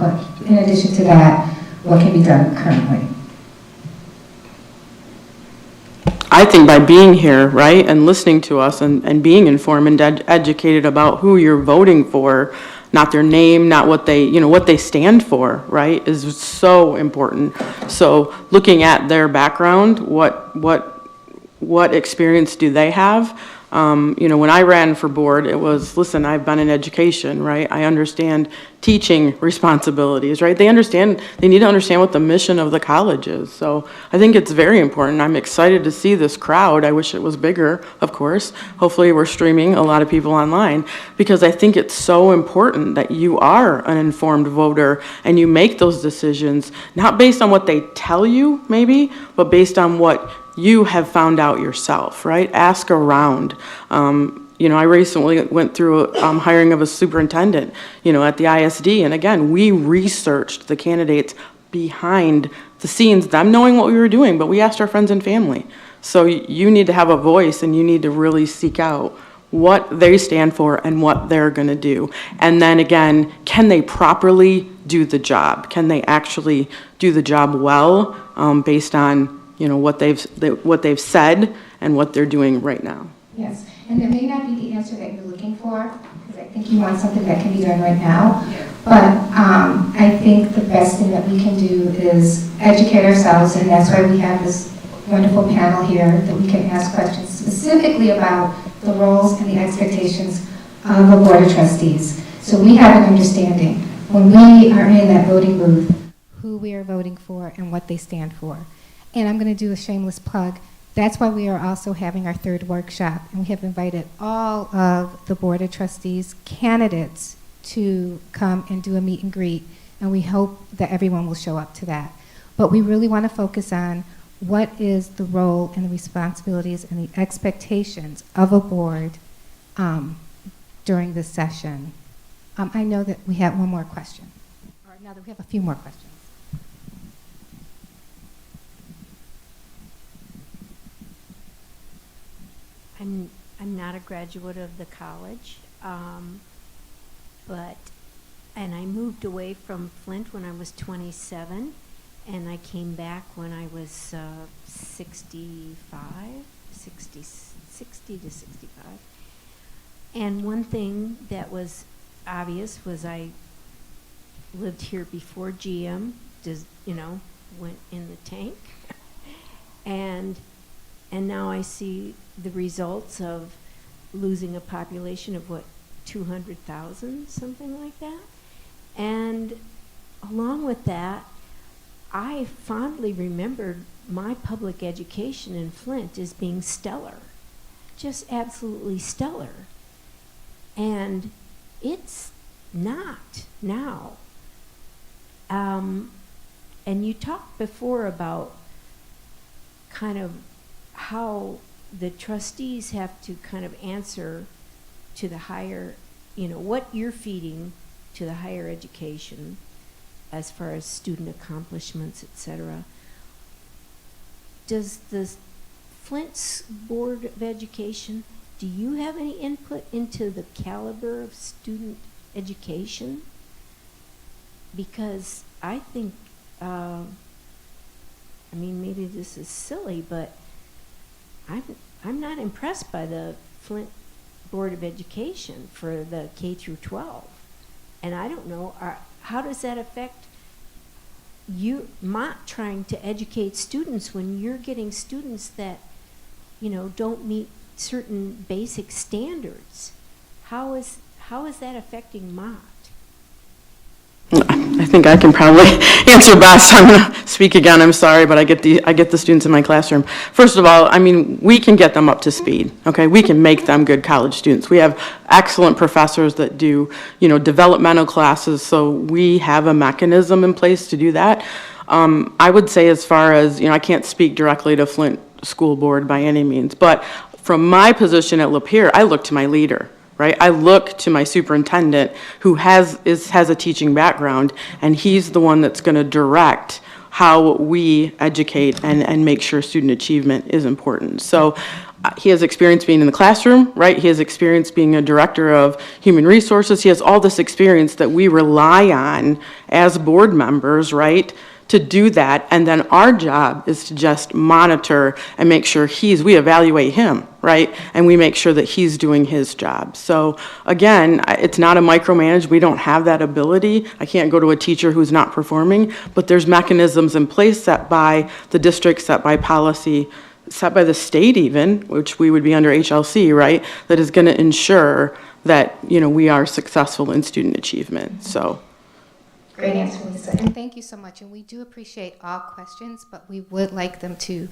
but in addition to that, what can be done currently? I think by being here, right, and listening to us and being informed and educated about who you're voting for, not their name, not what they, what they stand for, right, is so important. So looking at their background, what experience do they have? When I ran for board, it was, listen, I've been in education, right? I understand teaching responsibilities, right? They need to understand what the mission of the college is. So I think it's very important. I'm excited to see this crowd. I wish it was bigger, of course. Hopefully we're streaming a lot of people online, because I think it's so important that you are an informed voter and you make those decisions, not based on what they tell you, maybe, but based on what you have found out yourself, right? Ask around. I recently went through a hiring of a superintendent, at the ISD. And again, we researched the candidates behind the scenes, them knowing what we were doing, but we asked our friends and family. So you need to have a voice, and you need to really seek out what they stand for and what they're gonna do. And then again, can they properly do the job? Can they actually do the job well, based on what they've said and what they're doing right now? Yes, and it may not be the answer answer that you're looking for, because I think you want something that can be done right now. But I think the best thing that we can do is educate ourselves, and that's why we have this wonderful panel here that we can ask questions specifically about the roles and the expectations of a board of trustees. So we have an understanding when we are in that voting booth who we are voting for and what they stand for. And I'm going to do a shameless plug. That's why we are also having our third workshop, and we have invited all of the Board of Trustees candidates to come and do a meet and greet, and we hope that everyone will show up to that. But we really want to focus on what is the role and the responsibilities and the expectations of a board during this session. I know that we have one more question, or now that we have a few more questions. I'm not a graduate of the college, and I moved away from Flint when I was 27, and I came back when I was 65, 60 to 65. And one thing that was obvious was I lived here before GM, went in the tank, and now I see the results of losing a population of 200,000, something like that. And along with that, I fondly remembered my public education in Flint as being stellar, just absolutely stellar. And it's not now. And you talked before about kind of how the trustees have to kind of answer to the higher, what you're feeding to the higher education as far as student accomplishments, etc. Does the Flint Board of Education, do you have any input into the caliber of student education? Because I think, maybe this is silly, but I'm not impressed by the Flint Board of Education for the K through 12. And I don't know, how does that affect you not trying to educate students when you're getting students that, don't meet certain basic standards? How is that affecting Mott? I think I can probably answer best. I'm going to speak again. I'm sorry, but I get the students in my classroom. First of all, we can get them up to speed. Okay, we can make them good college students. We have excellent professors that do, developmental classes. So we have a mechanism in place to do that. I would say, as far as I can't speak directly to Flint School Board by any means, but from my position at Lapeer, I look to my leader. Right? I look to my superintendent who has a teaching background, and he's the one that's going to direct how we educate and make sure student achievement is important. So he has experience being in the classroom, right? He has experience being a director of human resources. He has all this experience that we rely on as board members, right, to do that. And then our job is to just monitor and make sure we evaluate him, right? And we make sure that he's doing his job. So again, it's not a micromanage. We don't have that ability. I can't go to a teacher who's not performing, but there's mechanisms in place set by the district, set by policy, set by the state even, which we would be under HLC, right? That is going to ensure that, we are successful in student achievement, so. Great answer, Lisa, and thank you so much. And we do appreciate all questions, but we would like them to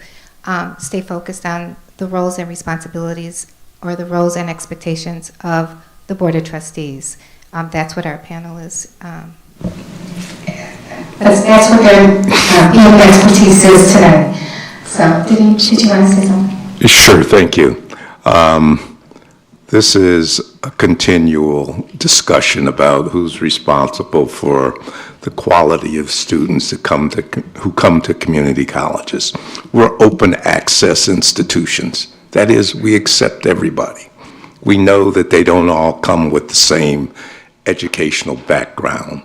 stay focused on the roles and responsibilities, or the roles and expectations of the Board of Trustees. That's what our panel is. That's what their field of expertise is today. So, did you want to say something? Sure, thank you. This is a continual discussion about who's responsible for the quality of students who come to community colleges. We're open access institutions. That is, we accept everybody. We know that they don't all come with the same educational background.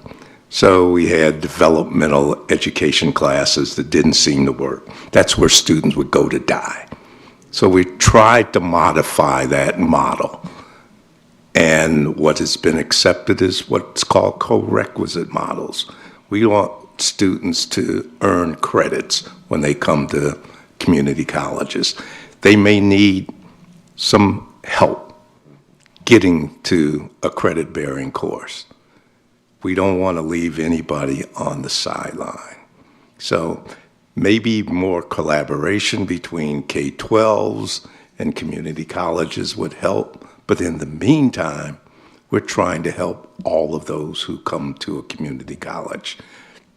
So we had developmental education classes that didn't seem to work. That's where students would go to die. So we tried to modify that model And what has been accepted is what's called co-requisite models. We want students to earn credits when they come to community colleges. They may need some help getting to a credit-bearing course. We don't want to leave anybody on the sideline. So maybe more collaboration between K-12s and community colleges would help. But in the meantime, we're trying to help all of those who come to a community college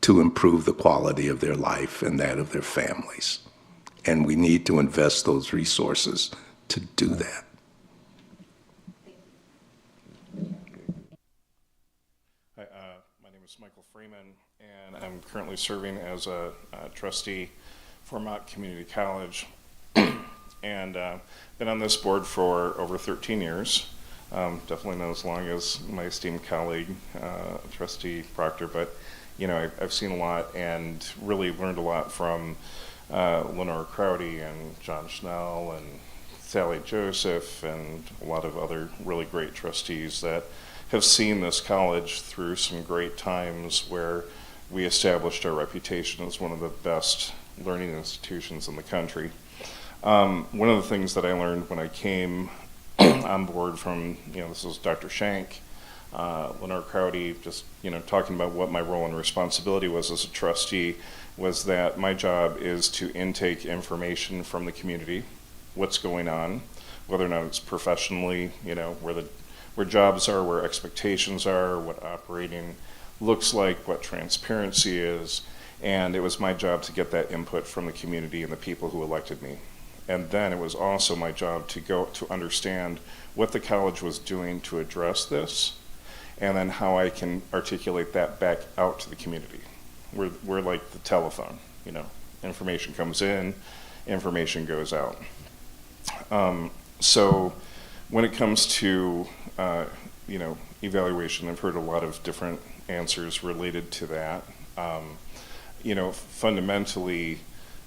to improve the quality of their life and that of their families. And we need to invest those resources to do that. Hi, my name is Michael Freeman, and I'm currently serving as a trustee for Mott Community College, and been on this board for over 13 years. Definitely not as long as my esteemed colleague, Trustee Proctor, but I've seen a lot and really learned a lot from Lenore Crowdy and John Schnell and Sally Joseph and a lot of other really great trustees that have seen this college through some great times where we established our reputation as one of the best learning institutions in the country. One of the things that I learned when I came on board from, this was Dr. Shank, Lenore Crowdy, just, talking about what my role and responsibility was as a trustee, was that my job is to intake information from the community, what's going on, whether or not it's professionally, where jobs are, where expectations are, what operating looks like, what transparency is, and it was my job to get that input from the community and the people who elected me. And then it was also my job to go to understand what the college was doing to address this, and then how I can articulate that back out to the community. We're like the telephone, information comes in, information goes out. So when it comes to, evaluation, I've heard a lot of different answers related to that. Fundamentally,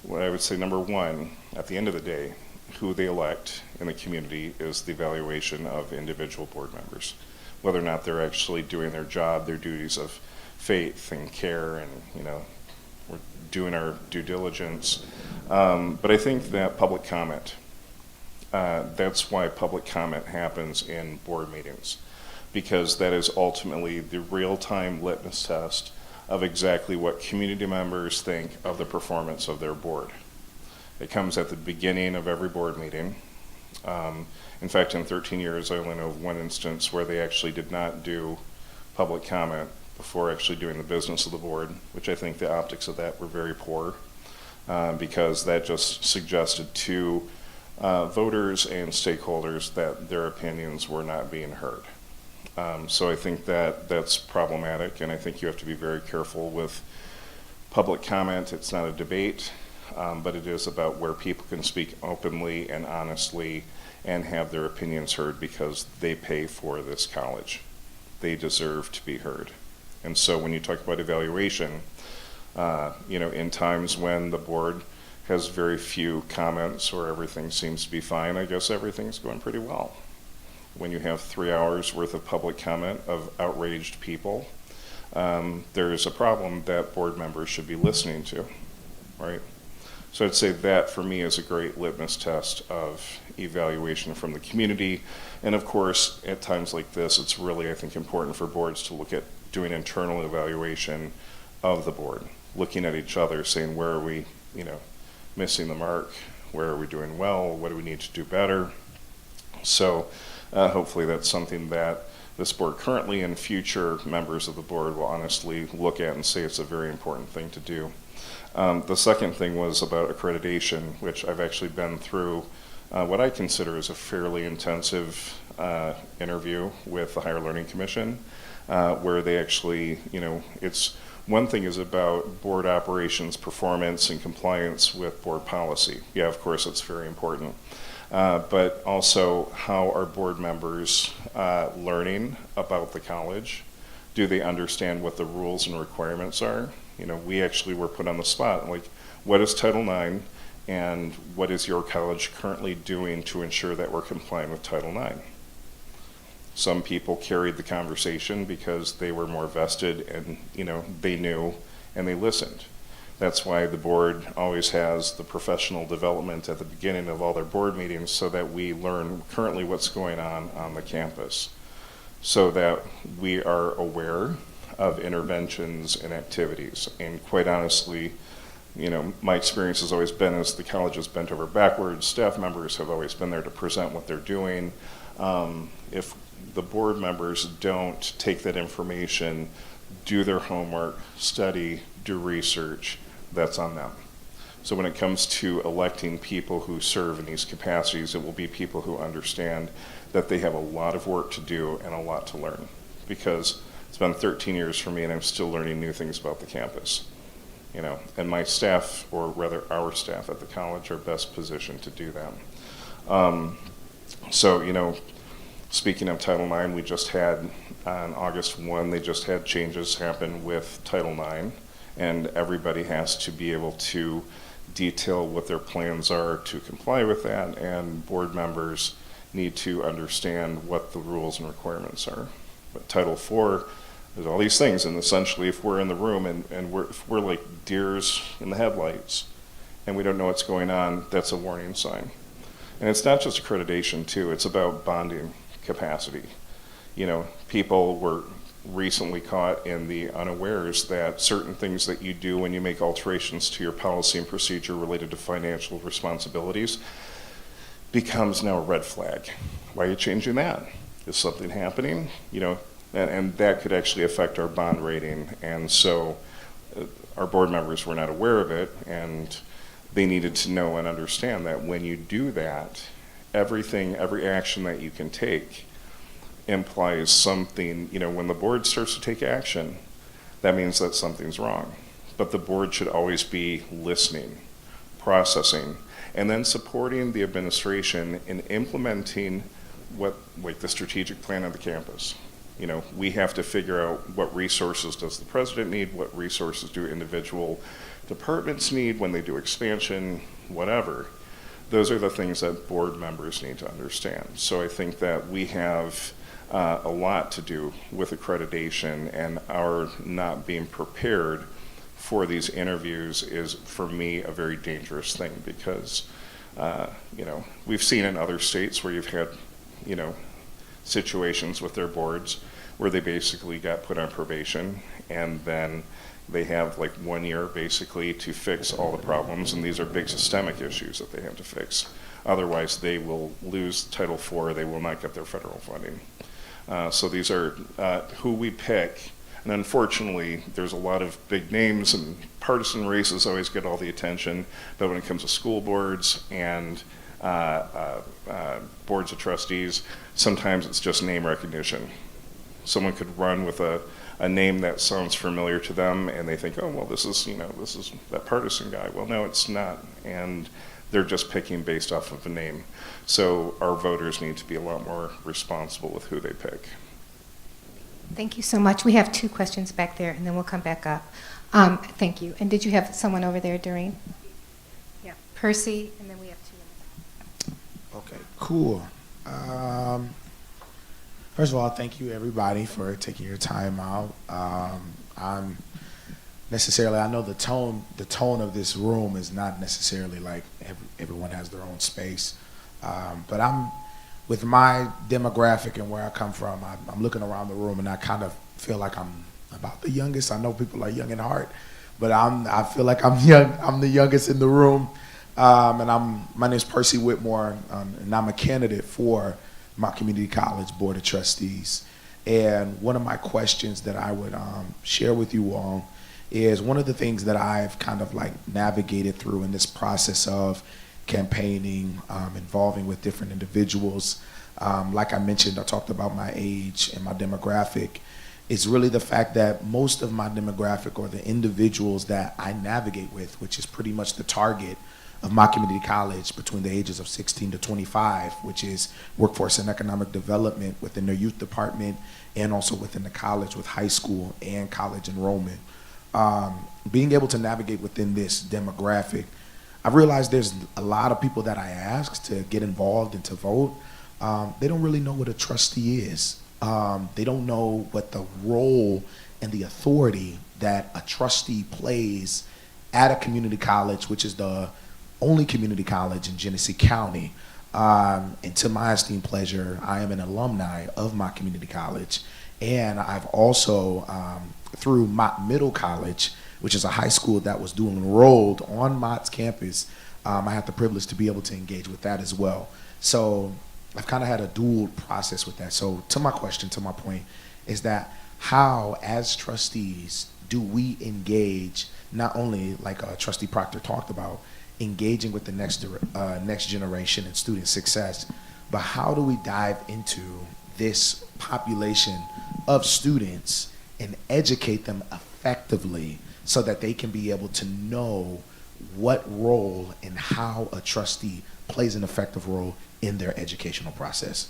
what I would say, number one, at the end of the day, who they elect in the community is the evaluation of individual board members, whether or not they're actually doing their job, their duties of faith and care, and we're doing our due diligence. But I think that public comment, that's why public comment happens in board meetings, because that is ultimately the real-time litmus test of exactly what community members think of the performance of their board. It comes at the beginning of every board meeting. In fact, in 13 years, I only know of one instance where they actually did not do public comment before actually doing the business of the board, which I think the optics of that were very poor, because that just suggested to voters and stakeholders that their opinions were not being heard. So I think that that's problematic, and I think you have to be very careful with public comment. It's not a debate, but it is about where people can speak openly and honestly and have their opinions heard, because they pay for this college. They deserve to be heard. And so when you talk about evaluation, in times when the board has very few comments or everything seems to be fine, I guess everything's going pretty well. When you have 3 hours worth of public comment of outraged people, there is a problem that board members should be listening to, right? So I'd say that for me is a great litmus test of evaluation from the community. And of course, at times like this, it's really, I think, important for boards to look at doing internal evaluation of the board, looking at each other, saying, where are we, missing the mark? Where are we doing well? What do we need to do better? So hopefully that's something that this board currently and future members of the board will honestly look at and say it's a very important thing to do. The second thing was about accreditation, which I've actually been through what I consider is a fairly intensive interview with the Higher Learning Commission, where they actually, it's one thing is about board operations, performance, and compliance with board policy. Yeah, of course, it's very important. But also, how are board members learning about the college? Do they understand what the rules and requirements are? We actually were put on the spot, like, what is Title IX, and what is your college currently doing to ensure that we're complying with Title IX? Some people carried the conversation because they were more vested and, they knew and they listened. That's why the board always has the professional development at the beginning of all their board meetings so that we learn currently what's going on the campus, so that we are aware of interventions and activities. And quite honestly, my experience has always been as the college has bent over backwards, staff members have always been there to present what they're doing. If the board members don't take that information, do their homework, study, do research, that's on them. So when it comes to electing people who serve in these capacities, it will be people who understand that they have a lot of work to do and a lot to learn, because it's been 13 years for me and I'm still learning new things about the campus. And my staff, or rather our staff at the college, are best positioned to do that. Speaking of Title IX, we just had, on August 1, they just had changes happen with Title IX, and everybody has to be able to detail what their plans are to comply with that, and board members need to understand what the rules and requirements are. But Title IV, there's all these things, and essentially if we're in the room and if we're like deers in the headlights and we don't know what's going on, that's a warning sign. And it's not just accreditation too, it's about bonding capacity. People were recently caught in the unawares that certain things that you do when you make alterations to your policy and procedure related to financial responsibilities becomes now a red flag. Why are you changing that? Is something happening? And that could actually affect our bond rating. And so our board members were not aware of it, and they needed to know and understand that when you do that, every action that you can take implies something. When the board starts to take action, that means that something's wrong. But the board should always be listening, processing, and then supporting the administration in implementing the strategic plan of the campus. We have to figure out what resources does the president need, what resources do individual departments need when they do expansion, whatever. Those are the things that board members need to understand. So I think that we have a lot to do with accreditation, and our not being prepared for these interviews is, for me, a very dangerous thing, because we've seen in other states where you've had situations with their boards where they basically got put on probation, and then they have like 1 year basically to fix all the problems, and these are big systemic issues that they have to fix. Otherwise, they will lose Title IV, they will not get their federal funding. So these are who we pick, and unfortunately, there's a lot of big names, and partisan races always get all the attention, but when it comes to school boards and boards of trustees, sometimes it's just name recognition. Someone could run with a name that sounds familiar to them, and they think, oh, well, this is that partisan guy. Well, no, it's not, and they're just picking based off of a name. So our voters need to be a lot more responsible with who they pick. Thank you so much. We have 2 questions back there, and then we'll come back up. Thank you. And did you have someone over there, Doreen? Yeah. Percy, and then we have 2 in the back. Okay, cool. First of all, thank you everybody for taking your time out. I know the tone of this room is not necessarily like everyone has their own space, but with my demographic and where I come from, I'm looking around the room and I kind of feel like I'm about the youngest. I know people are young in heart, but I feel like I'm young. I'm the youngest in the room, and my name is Percy Whitmore, and I'm a candidate for my community college board of trustees. And one of my questions that I would share with you all is one of the things that I've kind of like navigated through in this process of campaigning, involving with different individuals. Like I mentioned, I talked about my age and my demographic. It's really the fact that most of my demographic, or the individuals that I navigate with, which is pretty much the target of my community college between the ages of 16 to 25, which is workforce and economic development within their youth department and also within the college with high school and college enrollment. Being able to navigate within this demographic, I've realized there's a lot of people that I ask to get involved and to vote. They don't really know what a trustee is. They don't know what the role and the authority that a trustee plays at a community college, which is the only community college in Genesee County. And to my esteemed pleasure, I am an alumni of my community college. And I've also, through Mott Middle College, which is a high school that was dual enrolled on Mott's campus, I had the privilege to be able to engage with that as well. So I've kind of had a dual process with that. So to my question, to my point, is that how, as trustees, do we engage, not only like Trustee Proctor talked about, engaging with the next generation and student success, but how do we dive into this population of students and educate them effectively so that they can be able to know what role and how a trustee plays an effective role in their educational process?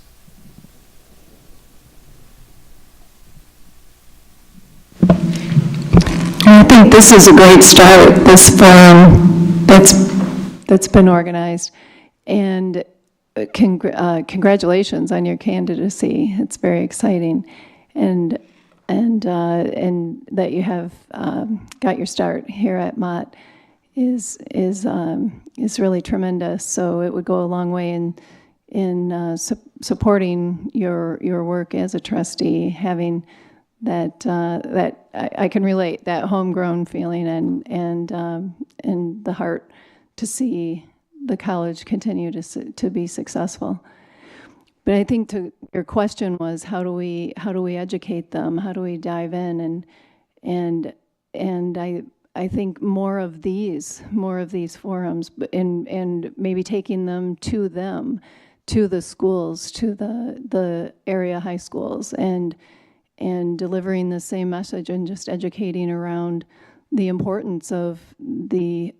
I think this is a great start, this forum that's been organized. And congratulations on your candidacy. It's very exciting. And that you have got your start here at Mott is really tremendous. So it would go a long way in supporting your work as a trustee, having that I can relate, that homegrown feeling and the heart to see the college continue to be successful. But I think your question was, how do we educate them? How do we dive in? And I think more of these forums, and maybe taking them, to the schools, to the area high schools, and delivering the same message, and just educating around the importance of the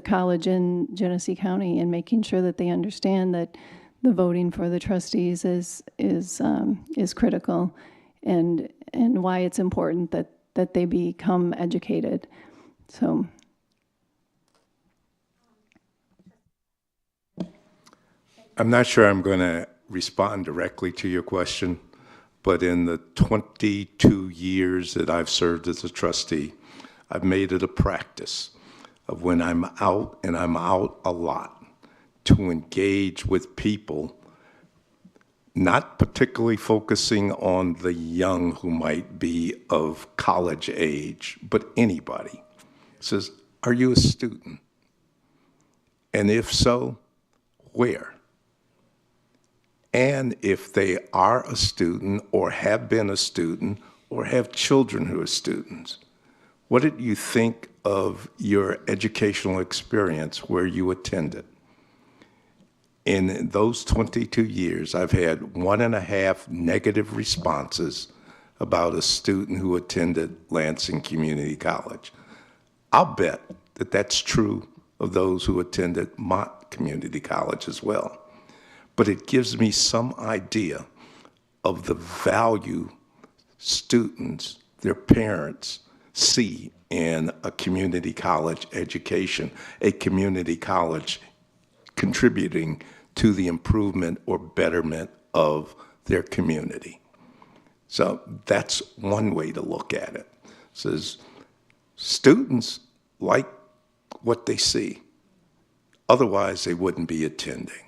college in Genesee County, and making sure that they understand that the voting for the trustees is critical, and why it's important that they become educated. So. I'm not sure I'm going to respond directly to your question, but in the 22 years that I've served as a trustee, I've made it a practice of, when I'm out, and I'm out a lot, to engage with people, not particularly focusing on the young who might be of college age, but anybody. It says, are you a student? And if so, where? And if they are a student, or have been a student, or have children who are students, what did you think of your educational experience where you attended? In those 22 years, I've had 1.5 negative responses about a student who attended Lansing Community College. I'll bet that that's true of those who attended Mott Community College as well. But it gives me some idea of the value students, their parents, see in a community college education, a community college contributing to the improvement or betterment of their community. So that's one way to look at it. It says students like what they see. Otherwise, they wouldn't be attending.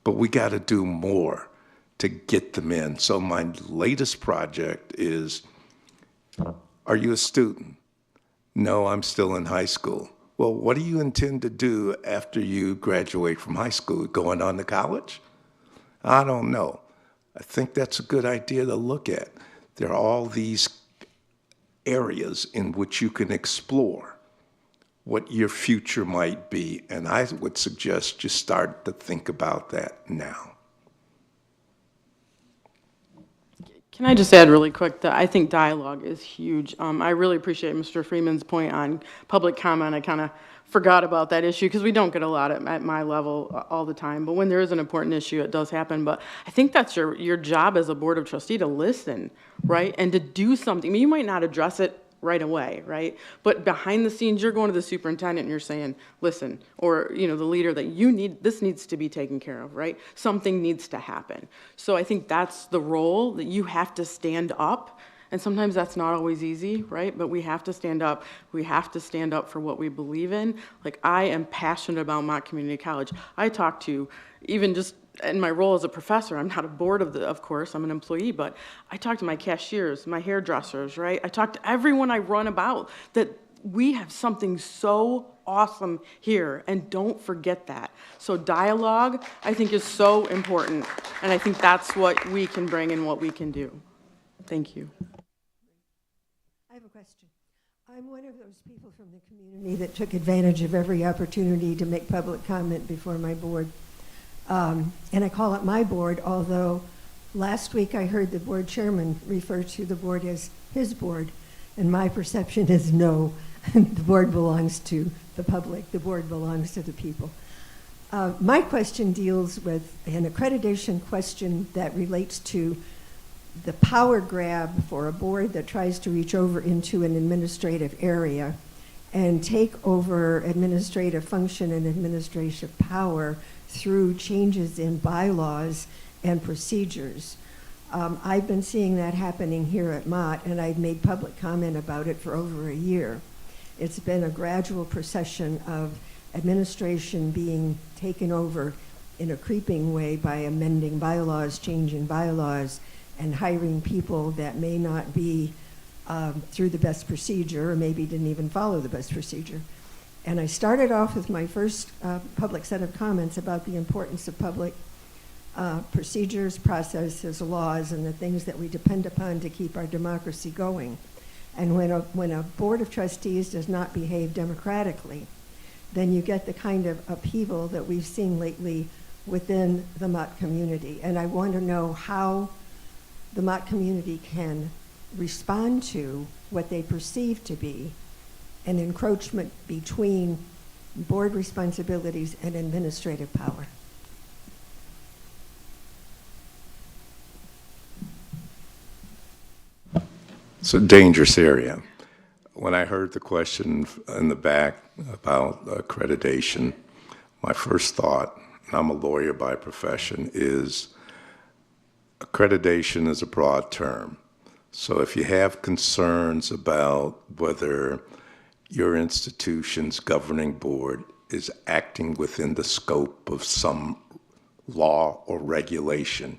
But we got to do more to get them in. So my latest project is, are you a student? No, I'm still in high school. Well, what do you intend to do after you graduate from high school? Going on to college? I don't know. I think that's a good idea to look at. There are all these areas in which you can explore what your future might be, and I would suggest you start to think about that now. Can I just add really quick that I think dialogue is huge. I really appreciate Mr. Freeman's point on public comment. I kind of forgot about that issue because we don't get a lot at my level all the time. But when there is an important issue, it does happen. But I think that's your job as a board of trustee, to listen, right? And to do something. I mean, you might not address it right away, right? But behind the scenes, you're going to the superintendent and you're saying, listen, or, the leader, that this needs to be taken care of, right? Something needs to happen. So I think that's the role, that you have to stand up. And sometimes that's not always easy, right? But we have to stand up. We have to stand up for what we believe in. Like, I am passionate about Mott Community College. I talk to, even just in my role as a professor, I'm not a board of course, I'm an employee, but I talk to my cashiers, my hairdressers, right? I talk to everyone I run about, that we have something so awesome here, and don't forget that. So dialogue, I think, is so important, and I think that's what we can bring and what we can do. Thank you. I have a question. I'm one of those people from the community that took advantage of every opportunity to make public comment before my board. And I call it my board, although last week I heard the board chairman refer to the board as his board, and my perception is no, the board belongs to the public, the board belongs to the people. My question deals with an accreditation question that relates to the power grab for a board that tries to reach over into an administrative area and take over administrative function and administrative power through changes in bylaws and procedures. I've been seeing that happening here at Mott, and I've made public comment about it for over a year. It's been a gradual procession of administration being taken over in a creeping way by amending bylaws, changing bylaws, and hiring people that may not be through the best procedure, or maybe didn't even follow the best procedure. And I started off with my first public set of comments about the importance of public procedures, processes, laws, and the things that we depend upon to keep our democracy going. And when a board of trustees does not behave democratically, then you get the kind of upheaval that we've seen lately within the Mott community. And I want to know how the Mott community can respond to what they perceive to be an encroachment between board responsibilities and administrative power. It's a dangerous area. When I heard the question in the back about accreditation, my first thought, and I'm a lawyer by profession, is accreditation is a broad term. So if you have concerns about whether your institution's governing board is acting within the scope of some law or regulation,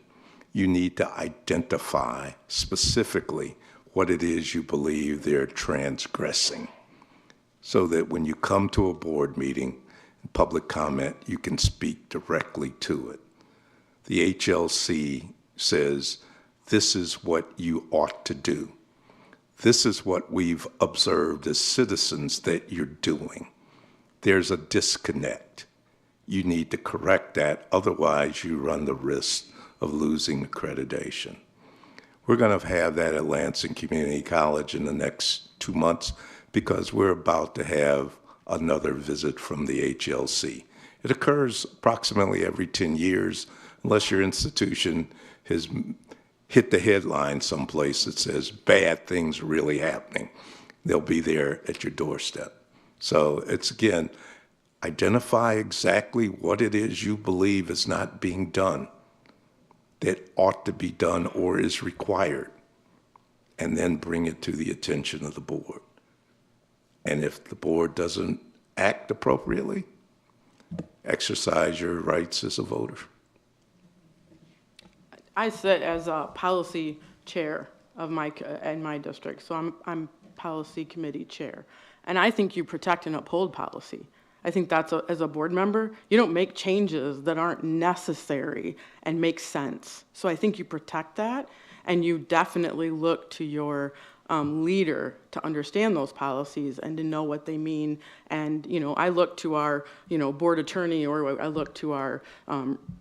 you need to identify specifically what it is you believe they're transgressing, so that when you come to a board meeting, public comment, you can speak directly to it. The HLC says, this is what you ought to do. This is what we've observed as citizens that you're doing. There's a disconnect. You need to correct that, otherwise you run the risk of losing accreditation. We're going to have that at Lansing Community College in the next 2 months, because we're about to have another visit from the HLC. It occurs approximately every 10 years, unless your institution has hit the headline someplace that says bad things really happening. They'll be there at your doorstep. So it's, again, identify exactly what it is you believe is not being done, that ought to be done or is required, and then bring it to the attention of the board. And if the board doesn't act appropriately, exercise your rights as a voter. I sit as a policy chair of in my district, so I'm policy committee chair. And I think you protect and uphold policy. I think that's, as a board member, you don't make changes that aren't necessary and make sense. So I think you protect that, and you definitely look to your leader to understand those policies and to know what they mean. And, I look to our, board attorney, or I look to our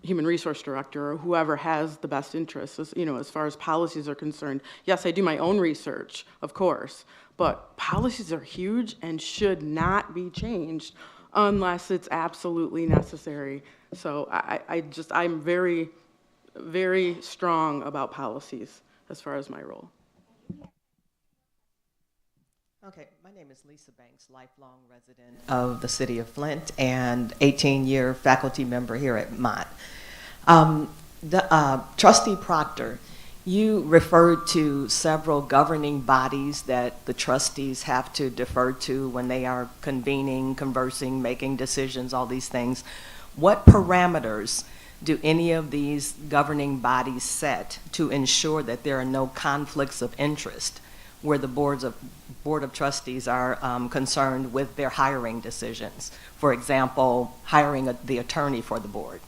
human resource director, or whoever has the best interests, as far as policies are concerned. Yes, I do my own research, of course, but policies are huge and should not be changed unless it's absolutely necessary. So I'm very, very strong about policies as far as my role. Okay, my name is Lisa Banks, lifelong resident of the city of Flint and 18-year faculty member here at Mott. Trustee Proctor, you referred to several governing bodies that the trustees have to defer to when they are convening, conversing, making decisions, all these things. What parameters do any of these governing bodies set to ensure that there are no conflicts of interest where the board of trustees are concerned with their hiring decisions? For example, hiring the attorney for the board.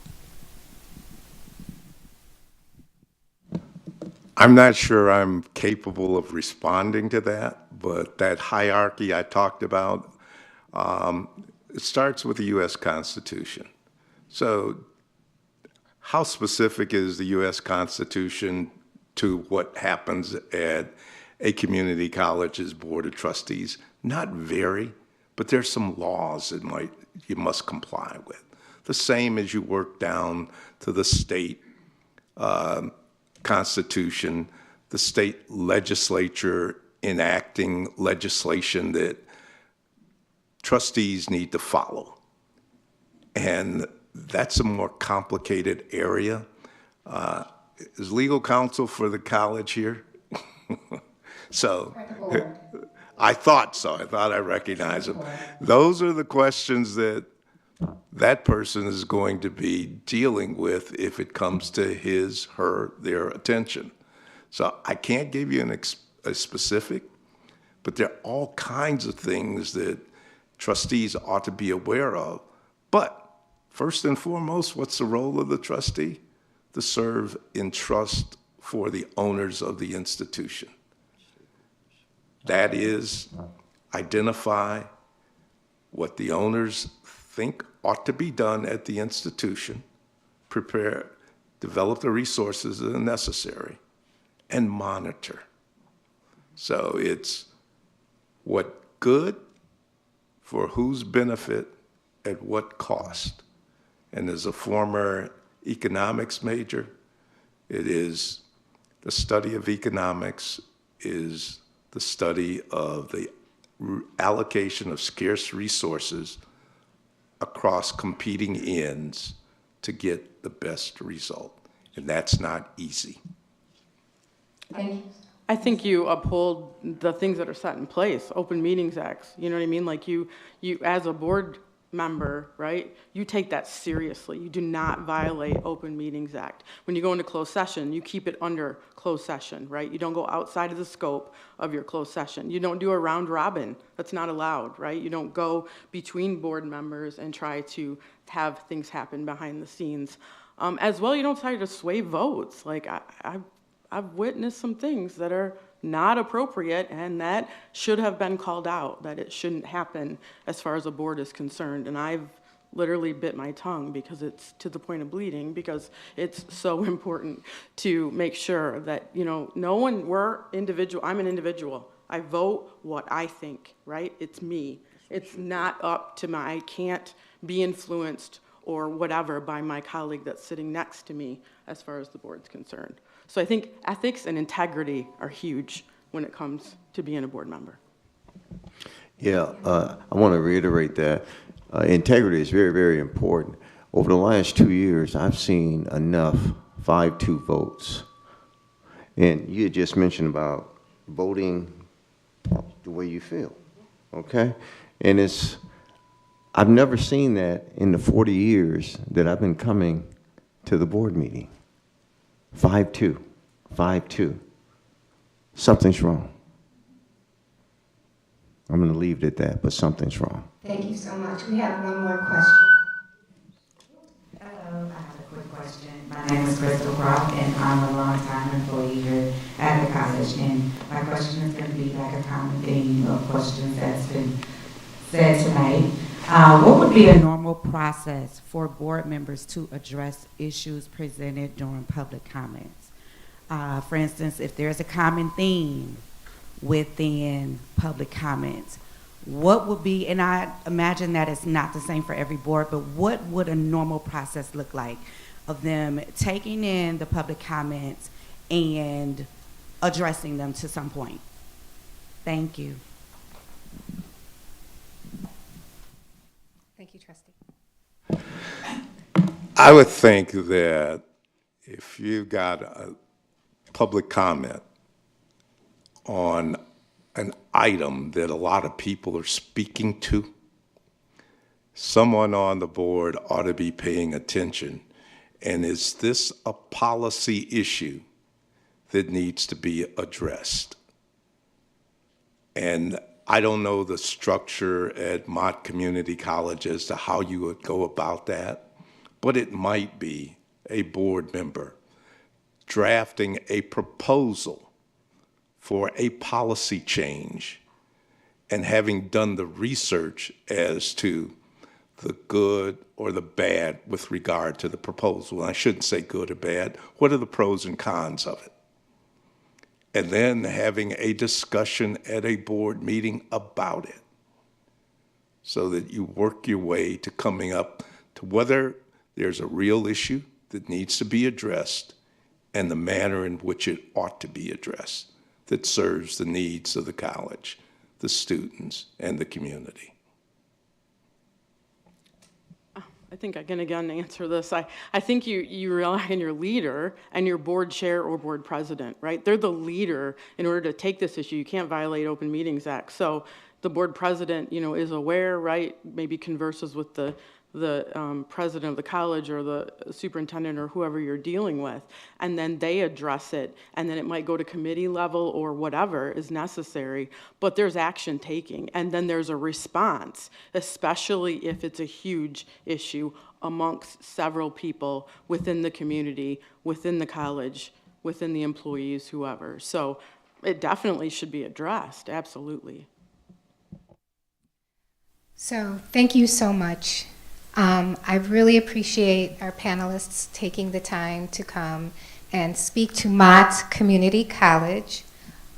I'm not sure I'm capable of responding to that, but that hierarchy I talked about, it starts with the U.S. Constitution. So how specific is the U.S. Constitution to what happens at a community college's board of trustees? Not very, but there's some laws that you must comply with. The same as you work down to the state constitution, the state legislature enacting legislation that trustees need to follow. And that's a more complicated area. Is legal counsel for the college here? So I thought so. I thought I recognized them. Those are the questions that that person is going to be dealing with if it comes to his, her, their attention. So I can't give you a specific, but there are all kinds of things that trustees ought to be aware of. But first and foremost, what's the role of the trustee? To serve in trust for the owners of the institution. That is, identify what the owners think ought to be done at the institution, prepare, develop the resources that are necessary, and monitor. So it's what good for whose benefit at what cost. And as a former economics major, it is the study of economics is the study of the allocation of scarce resources across competing ends to get the best result. And that's not easy. I think you uphold the things that are set in place, open meetings acts, you know what I mean? Like you as a board member, right, you take that seriously. You do not violate Open Meetings Act. When you go into closed session, you keep it under closed session, right? You don't go outside of the scope of your closed session. You don't do a round robin. That's not allowed, right? You don't go between board members and try to have things happen behind the scenes. As well, you don't try to sway votes. Like I've witnessed some things that are not appropriate and that should have been called out, that it shouldn't happen as far as a board is concerned. And I've literally bit my tongue because it's to the point of bleeding, because it's so important to make sure that, you know, I'm an individual. I vote what I think, right? It's me. It's not up to I can't be influenced or whatever by my colleague that's sitting next to me as far as the board's concerned. So I think ethics and integrity are huge when it comes to being a board member. Yeah, I want to reiterate that. Integrity is very, very important. Over the last 2 years, I've seen enough 5-2 votes. And you had just mentioned about voting the way you feel, okay? And I've never seen that in the 40 years that I've been coming to the board meeting. 5-2, 5-2. Something's wrong. I'm going to leave it at that, but something's wrong. Thank you so much. We have one more question. Hello, I have a quick question. My name is Crystal Croft, and I'm a longtime employee here at the college. And my question is going to be like a common theme of questions that's been said tonight. What would be a normal process for board members to address issues presented during public comments? For instance, if there's a common theme within public comments, what would be, and I imagine that it's not the same for every board, but what would a normal process look like of them taking in the public comments and addressing them to some point? Thank you. Thank you, Trustee. I would think that if you got a public comment on an item that a lot of people are speaking to, someone on the board ought to be paying attention. And is this a policy issue that needs to be addressed? And I don't know the structure at Mott Community College as to how you would go about that, but it might be a board member drafting a proposal for a policy change and having done the research as to the good or the bad with regard to the proposal. And I shouldn't say good or bad. What are the pros and cons of it? And then having a discussion at a board meeting about it so that you work your way to coming up to whether there's a real issue that needs to be addressed and the manner in which it ought to be addressed that serves the needs of the college, the students, and the community. I think I can again answer this. I think you rely on your leader and your board chair or board president, right? They're the leader in order to take this issue. You can't violate Open Meetings Act. So the board president, is aware, right? Maybe converses with the president of the college or the superintendent or whoever you're dealing with, and then they address it, and then it might go to committee level or whatever is necessary, but there's action taking, and then there's a response, especially if it's a huge issue amongst several people within the community, within the college, within the employees, whoever. So it definitely should be addressed, absolutely. So thank you so much. I really appreciate our panelists taking the time to come and speak to Mott Community College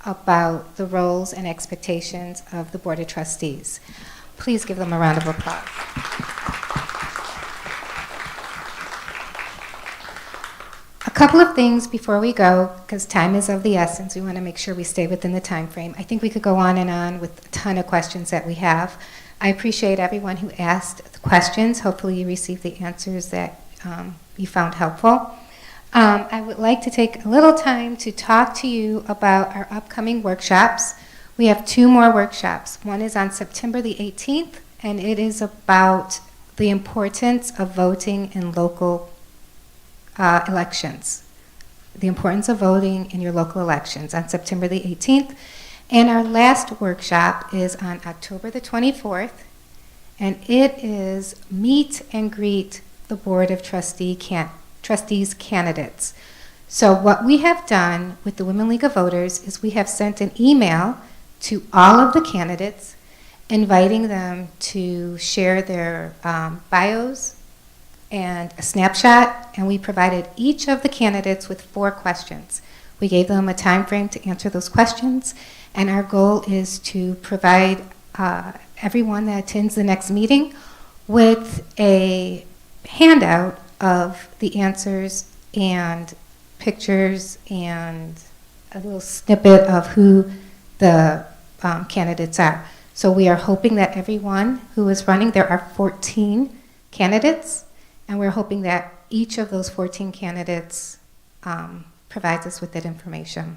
about the roles and expectations of the Board of Trustees. Please give them a round of applause. A couple of things before we go, because time is of the essence. We want to make sure we stay within the time frame. I think we could go on and on with a ton of questions that we have. I appreciate everyone who asked the questions. Hopefully you received the answers that you found helpful. I would like to take a little time to talk to you about our upcoming workshops. We have 2 more workshops. One is on September the 18th, and it is about the importance of voting in local elections. The importance of voting in your local elections on September the 18th. And our last workshop is on October the 24th, and it is Meet and Greet the Board of Trustees candidates. So what we have done with the Women League of Voters is we have sent an email to all of the candidates inviting them to share their bios and a snapshot, and we provided each of the candidates with 4 questions. We gave them a time frame to answer those questions, and our goal is to provide everyone that attends the next meeting with a handout of the answers and pictures and a little snippet of who the candidates are. So we are hoping that everyone who is running, there are 14 candidates, and we're hoping that each of those 14 candidates provides us with that information.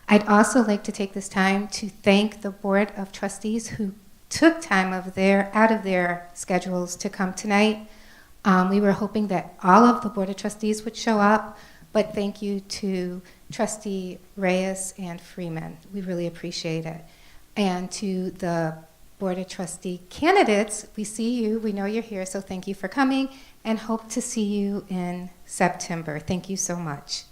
I'd also like to take this time to thank the Board of Trustees who took time out of their schedules to come tonight. We were hoping that all of the Board of Trustees would show up, but thank you to Trustee Reyes and Freeman. We really appreciate it. And to the Board of Trustee candidates, we see you, we know you're here, so thank you for coming, and hope to see you in September. Thank you so much.